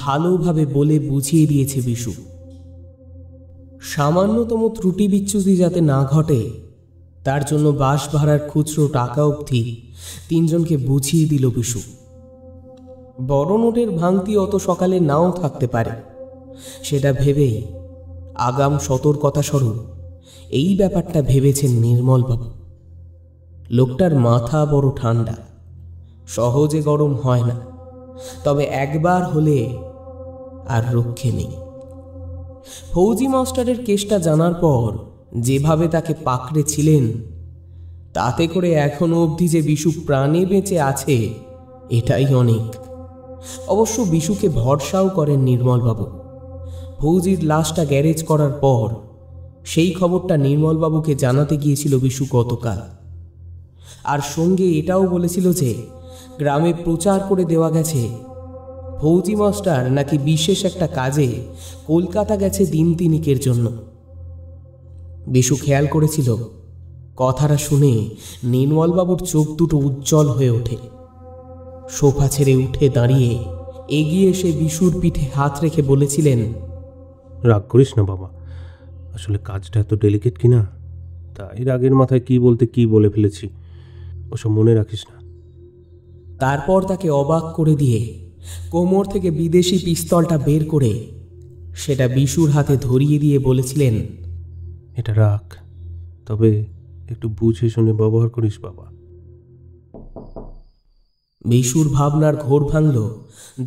ভালোভাবে বলে বুঝিয়ে দিয়েছে বিশু। সামান্যতম ত্রুটি বিচ্যুতি যাতে না ঘটে তার জন্য বাস ভাড়ার খুচরো টাকা অবধি তিনজনকে বুঝিয়ে দিল বিশু। বড় নোটের ভাঙতি অত সকালে নাও থাকতে পারে, সেটা ভেবেই আগাম সতর্কতা স্বরূপ এই ব্যাপারটা ভেবেছেন নির্মলবাবু। লোকটার মাথা বড় ঠান্ডা, সহজে গরম হয় না, তবে একবার হলে আর রক্ষে নেই। ফৌজি মাস্টারের কেসটা জানার পর যেভাবে তাকে পাকড়ে ছিলেন, তাতে করে এখনো অবধি যে বিশু প্রাণে বেঁচে আছে এটাই অনেক। অবশ্য বিশুকে ভরসাও করেন নির্মলবাবু। ফৌজির লাশটা গ্যারেজ করার পর সেই খবরটা নির্মলবাবুকে জানাতে গিয়েছিল বিশু গতকাল। আর সঙ্গে এটাও বলেছিল যে গ্রামে প্রচার করে দেওয়া গেছে ফৌজি মাস্টার নাকি বিশেষ একটা কাজে কলকাতা গেছে দিন তিনিকের জন্য। বিশু খেয়াল করেছিল, কথাটা শুনে নির্মলবাবুর চোখ দুটো উজ্জ্বল হয়ে ওঠে। সোফা ছেড়ে উঠে দাঁড়িয়ে এগিয়ে এসে বিশুর পিঠে হাত রেখে বলেছিলেন, রাগ করিস না বাবা, আসলে কাজটা এত ডেলিকেট কিনা, তাই রাগের মাথায় কি বলতে কি বলে ফেলেছি, ওসব মনে রাখিস না। তারপর তাকে অবাক করে দিয়ে কোমর থেকে বিদেশি পিস্তলটা বের করে সেটা বিশুর হাতে ধরিয়ে দিয়ে বলেছিলেন, এটা রাখ, তবে একটু বুঝে শুনে ব্যবহার করিস বাবা। বিশুর ভাবনার ঘোর ভাঙল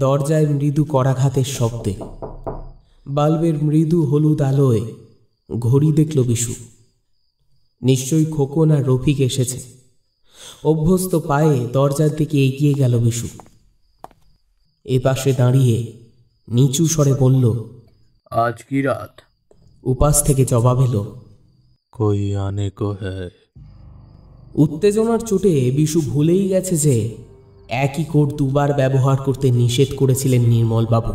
দরজায় মৃদু করাঘাতের শব্দে। বাল্বের মৃদু হলুদ আলোয় ঘড়ি দেখল বিশু। নিশ্চয়ই খোকন আর রফিক এসেছে। অভ্যস্ত পায়ে দরজার দিকে এগিয়ে গেল বিশু। এপাশে দাঁড়িয়ে নিচু স্বরে বলল, আজ কি রাত? উপাস থেকে জবাব এলো, कोई आने को है। উত্তেজনার চোটে বিশু ভুলেই গেছে যে একই কোড দুবার ব্যবহার করতে নিষেধ করেছিলেন নির্মলবাবু।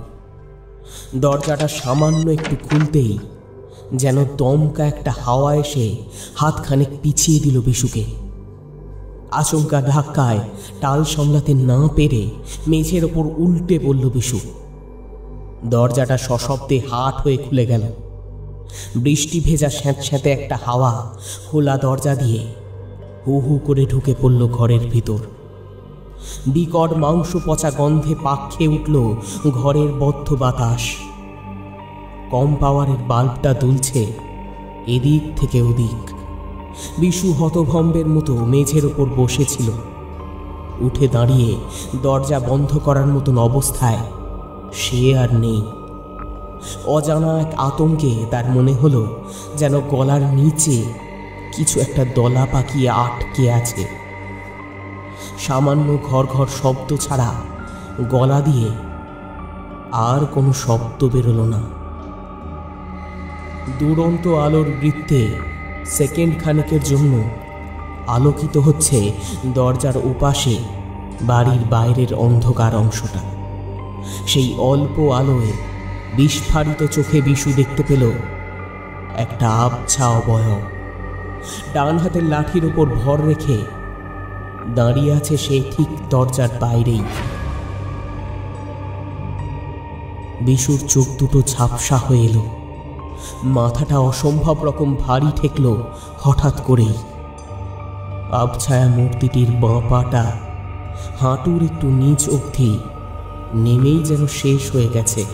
দরজাটা সামান্য একটু খুলতেই যেন দমকা একটা হাওয়া এসে হাতখানেক পিছিয়ে দিল বিশুকে। আচমকা ধাক্কায় টাল সামলাতে না পেরে মেঝের ওপর উল্টে পড়ল বিশু। দরজাটা সশব্দে হাট হয়ে খুলে গেল। বৃষ্টি ভেজা স্যাঁতস্যাঁতে একটা হাওয়া খোলা দরজা দিয়ে হু হু করে ঢুকে পড়ল ঘরের ভিতর। বিকট মাংস পচা গন্ধে পাক খেয়ে উঠল ঘরের বদ্ধ বাতাস। কম পাওয়ারের বাল্বটা দুলছে এদিক থেকে ওদিক। বিশু হতভম্বের মতো মেঝের ওপর বসেছিল। উঠে দাঁড়িয়ে দরজা বন্ধ করার মতন অবস্থায় সে আর নেই। অজানা এক আতঙ্কে তার মনে হলো যেন গলার নিচে কিছু একটা দলা পাকিয়ে আটকে আছে। সামান্য ঘর ঘর শব্দ ছাড়া গলা দিয়ে আর কোনো শব্দ বেরোলো না। দুরন্ত আলোর বৃত্তে সেকেন্ড খানেকের জন্য আলোকিত হচ্ছে দরজার ওপাশে বাড়ির বাইরের অন্ধকার অংশটা। সেই অল্প আলোয় বিস্ফারিত চোখে বিশু দেখতে পেল একটা আবছা অবয়ব। ডান হাতের লাঠির ওপর ভর রেখে দাঁড়িয়ে আছে সে ঠিক দরজার বাইরেই। বিশুর চোখ দুটো ঝাপসা হয়ে এলো। মাথাটা অসম্ভব রকম ভারী ঠেকল হঠাৎ করেই। আবছায়া মূর্তিটির বাঁ পাটা হাঁটুর একটু নিচ অবধি নেমেই যেন শেষ হয়ে গেছে।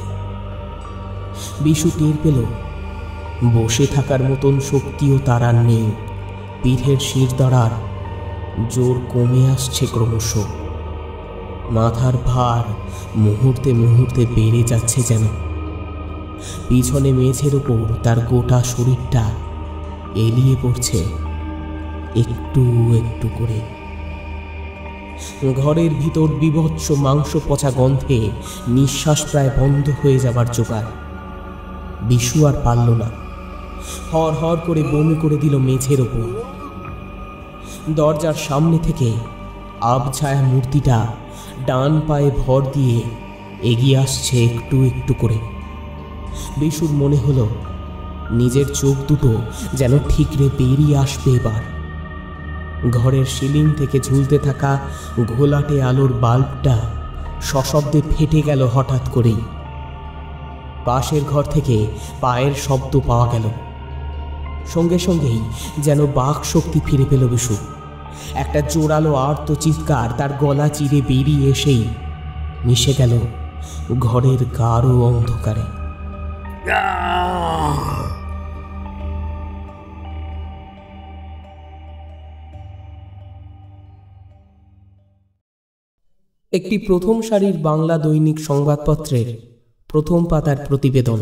বিশু টের পেল বসে থাকার মতন শক্তিও তার আর নেই। পিঠের শিরদাঁড়ার জোর কমে আসছে ক্রমশ। মাথার ভার মুহূর্তে মুহূর্তে বেড়ে যাচ্ছে যেন। পিছনে মেঝের ওপর তার গোটা শরীরটা এলিয়ে পড়ছে একটু একটু করে। ঘরের ভিতর বিভৎস মাংস পচা গন্ধে নিঃশ্বাস প্রায় বন্ধ হয়ে যাবার জোগাড়। বিশু আর পারল না, হর হর করে বমি করে দিল মেঝের ওপর। দরজার সামনে থেকে আবছায়া মূর্তিটা ডান পায়ে ভর দিয়ে এগিয়ে আসছে একটু একটু করে। বিশুর মনে হলো নিজের চোখ দুটো যেন ঠিকরে বেরিয়ে আসবে এবার। ঘরের সিলিং থেকে ঝুলতে থাকা ঘোলাটে আলোর বাল্বটা সশব্দে ফেটে গেল হঠাৎ করেই। পাশের ঘর থেকে পায়ের শব্দ পাওয়া গেল। সঙ্গে সঙ্গেই যেন বাক শক্তি ফিরে পেল বিশু। একটা জোরালো আর্ত চিৎকার তার গলা চিরে বেরিয়ে এসেই মিশে গেল ঘরের গাঢ় অন্ধকারে। একটি প্রথম সারির বাংলা দৈনিক সংবাদপত্রের প্রথম পাতার প্রতিবেদন।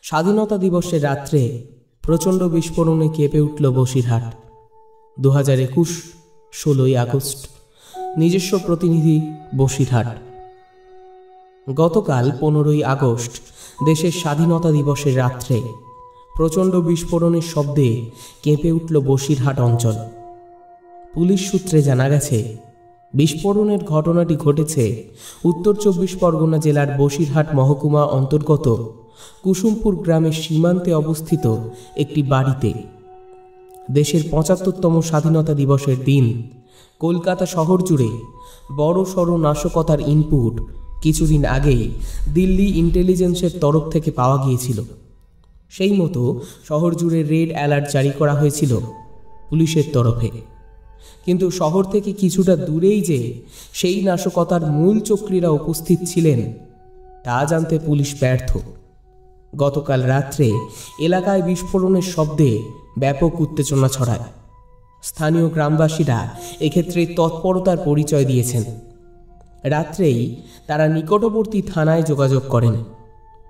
স্বাধীনতা দিবসের রাত্রে প্রচণ্ড বিস্ফোরণে কেঁপে উঠল বসিরহাট। 2021 16ই আগস্ট। নিজস্ব প্রতিনিধি বসিরহাট। গতকাল 15ই আগস্ট দেশের স্বাধীনতা দিবসের রাত্রে প্রচণ্ড বিস্ফোরণের শব্দে কেঁপে উঠল বসিরহাট অঞ্চল। পুলিশ সূত্রে জানা গেছে, বিস্ফোরণের ঘটনাটি ঘটেছে উত্তর 24 পরগনা জেলার বসিরহাট মহকুমা অন্তর্গত কুসুমপুর গ্রামের সীমান্তে অবস্থিত একটি বাড়িতে। দেশের 75তম স্বাধীনতা দিবসের দিন কলকাতা শহর জুড়ে বড় সড় নাশকতার ইনপুট কিছুদিন আগেই দিল্লি ইন্টেলিজেন্সের তরফ থেকে পাওয়া গিয়েছিল। সেই মতো শহর জুড়ে রেড অ্যালার্ট জারি করা হয়েছিল পুলিশের তরফে। কিন্তু শহর থেকে কিছুটা দূরেই যে সেই নাশকতার মূল চক্রীরা উপস্থিত ছিলেন তা জানতে পুলিশ ব্যর্থ। গতকাল রাত্রে এলাকায় বিস্ফোরণের শব্দে ব্যাপক উত্তেজনা ছড়ায়। স্থানীয় গ্রামবাসীরা এক্ষেত্রে তৎপরতার পরিচয় দিয়েছেন। রাত্রেই তারা নিকটবর্তী থানায় যোগাযোগ করেন।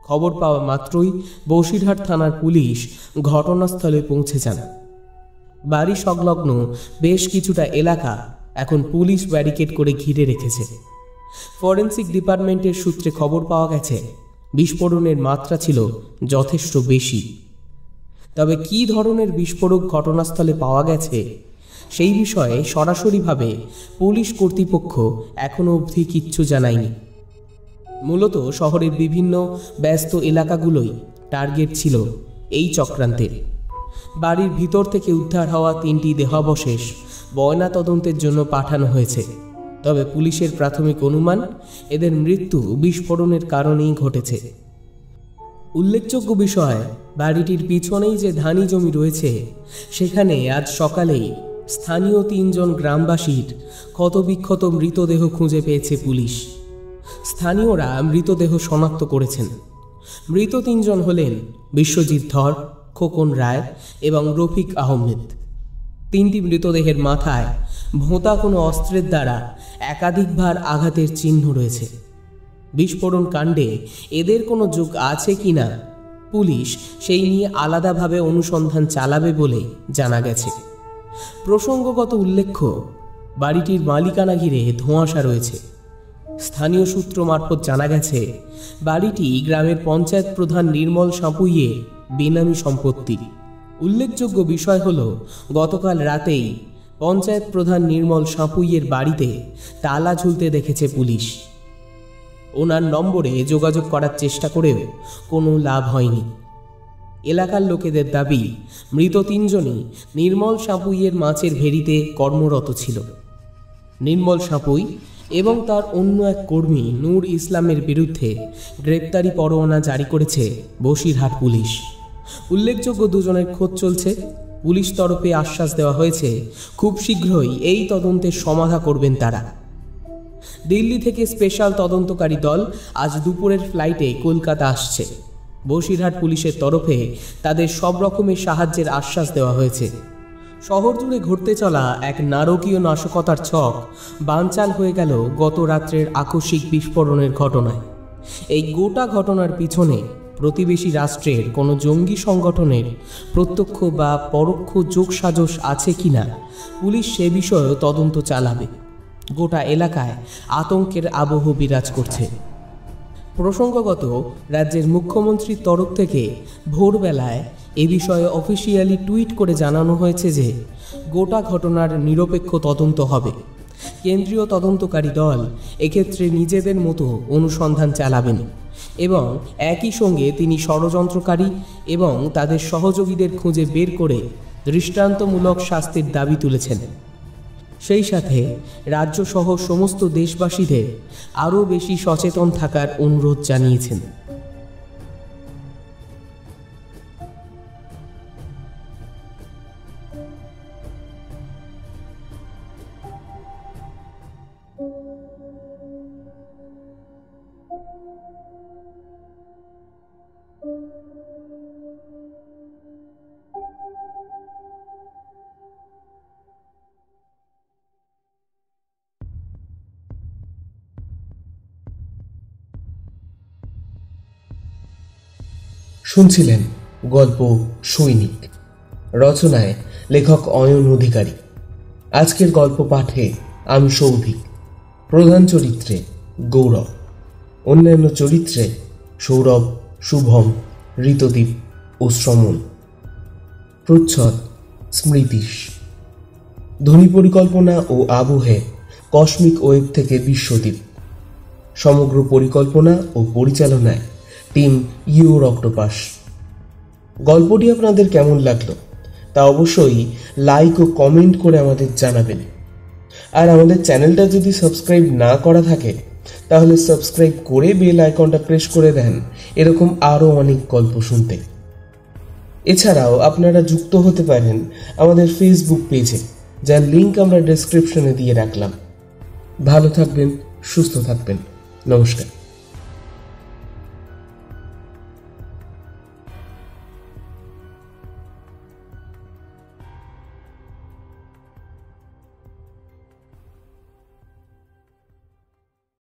খবর পাওয়া মাত্রই বসিরহাট থানার পুলিশ ঘটনাস্থলে পৌঁছে যান। বাড়ি সংলগ্ন বেশ কিছুটা এলাকা এখন পুলিশ ব্যারিকেড করে ঘিরে রেখেছে। ফরেন্সিক ডিপার্টমেন্টের সূত্রে খবর পাওয়া গেছে বিস্ফোরণের মাত্রা ছিল যথেষ্ট বেশি। তবে কী ধরনের বিস্ফোরক ঘটনাস্থলে পাওয়া গেছে সেই বিষয়ে সরাসরিভাবে পুলিশ কর্তৃপক্ষ এখনও অবধি কিচ্ছু জানায়নি। মূলত শহরের বিভিন্ন ব্যস্ত এলাকাগুলোই টার্গেট ছিল এই চক্রান্তের। বাড়ির ভিতর থেকে উদ্ধার হওয়া 3টি দেহাবশেষ ময়না তদন্তের জন্য পাঠানো হয়েছে। তবে পুলিশের প্রাথমিক অনুমান এদের মৃত্যু বিস্ফোরণের কারণেই ঘটেছে। উল্লেখযোগ্য বিষয়, বাড়িটির পিছনেই যে ধানি জমি রয়েছে সেখানে আজ সকালেই স্থানীয় 3 জন গ্রামবাসীর ক্ষতবিক্ষত মৃতদেহ খুঁজে পেয়েছে পুলিশ। স্থানীয়রা মৃতদেহ শনাক্ত করেছেন। মৃত 3 জন হলেন বিশ্বজিৎ ধর, খোকন রায় এবং রফিক আহমেদ। 3টি মৃতদেহের মাথায় ভোঁতা কোনো অস্ত্রের দ্বারা একাধিকবার আঘাতের চিহ্ন রয়েছে। বিস্ফোরণ কাণ্ডে এদের কোনো যোগ আছে কিনা পুলিশ সেই নিয়ে আলাদাভাবে অনুসন্ধান চালাবে বলে জানা গেছে। প্রসঙ্গগত উল্লেখ্য, বাড়িটির মালিকানা ঘিরে ধোঁয়াশা রয়েছে। স্থানীয় সূত্র মারফত জানা গেছে বাড়িটি গ্রামের পঞ্চায়েত প্রধান নির্মল সাঁপুইয়ের বেনামি সম্পত্তি। উল্লেখযোগ্য বিষয় হল, গতকাল রাতেই পঞ্চায়েত প্রধান নির্মল সাঁপুইয়ের বাড়িতে তালা ঝুলতে দেখেছে পুলিশ। ওনার নম্বরে যোগাযোগ করার চেষ্টা করেও কোনো লাভ হয়নি। এলাকার লোকেদের দাবি, মৃত 3 জনই নির্মল সাঁপুইয়ের মাছের ভেড়িতে কর্মরত ছিল। নির্মল সাঁপুই এবং তার অন্য এক কর্মী নূর ইসলামের বিরুদ্ধে গ্রেপ্তারি পরোয়ানা জারি করেছে বসিরহাট পুলিশ। উল্লেখযোগ্য 2 জনের খোঁজ চলছে। পুলিশ তরফে আশ্বাস দেওয়া হয়েছে খুব শীঘ্রই এই তদন্তের সমাধা করবেন তারা। দিল্লি থেকে স্পেশাল তদন্তকারী দল আজ দুপুরের ফ্লাইটে কলকাতা আসছে। বসিরহাট পুলিশের তরফে তাদের সব রকমের সাহায্যের আশ্বাস দেওয়া হয়েছে। শহর জুড়ে ঘটতে চলা এক নারকীয় নাশকতার ছক বানচাল হয়ে গেল গত রাত্রের আকস্মিক বিস্ফোরণের ঘটনায়। এই গোটা ঘটনার পিছনে প্রতিবেশী রাষ্ট্রের কোনো জঙ্গি সংগঠনের প্রত্যক্ষ বা পরোক্ষ যোগসাজশ আছে কিনা পুলিশ সে বিষয়েও তদন্ত চালাবে। গোটা এলাকায় আতঙ্কের আবহ বিরাজ করছে। প্রসঙ্গগত, রাজ্যের মুখ্যমন্ত্রীর তরফ থেকে ভোরবেলায় এ বিষয়ে অফিসিয়ালি টুইট করে জানানো হয়েছে যে গোটা ঘটনার নিরপেক্ষ তদন্ত হবে। কেন্দ্রীয় তদন্তকারী দল এক্ষেত্রে নিজেদের মতো অনুসন্ধান চালাবেন এবং একই সঙ্গে তিনি ষড়যন্ত্রকারী এবং তাদের সহযোগীদের খুঁজে বের করে দৃষ্টান্তমূলক শাস্তির দাবি তুলেছেন। সেই সাথে রাজ্যসহ সমস্ত দেশবাসীদের আরও বেশি সচেতন থাকার অনুরোধ জানিয়েছেন। শুনছিলেন গল্প সৈনিক, রচনায় লেখক অয়ন অধিকারী। আজকের গল্প পাঠে আমি সৌভিক, প্রধান চরিত্রে গৌরব, অন্যান্য চরিত্রে সৌরভ, শুভম, ঋতদীপ ও শ্রমণ। প্রচ্ছদ স্মৃতিশ। ধ্বনি পরিকল্পনা ও আবহে কসমিক ওয়েব থেকে বিশ্বদীপ। সমগ্র পরিকল্পনা ও পরিচালনায় টিম ইউর অক্টোপাস। গল্পটি আপনাদের কেমন লাগলো তা অবশ্যই লাইক ও কমেন্ট করে আমাদের জানাবেন। আর আমাদের চ্যানেলটা যদি সাবস্ক্রাইব না করা থাকে তাহলে সাবস্ক্রাইব করে বেল আইকনটা প্রেস করে দেন এরকম আরও অনেক গল্প শুনতে। এছাড়াও আপনারা যুক্ত হতে পারেন আমাদের ফেসবুক পেজে, যার লিঙ্ক আমরা ডেসক্রিপশনে দিয়ে রাখলাম। ভালো থাকবেন, সুস্থ থাকবেন। নমস্কার।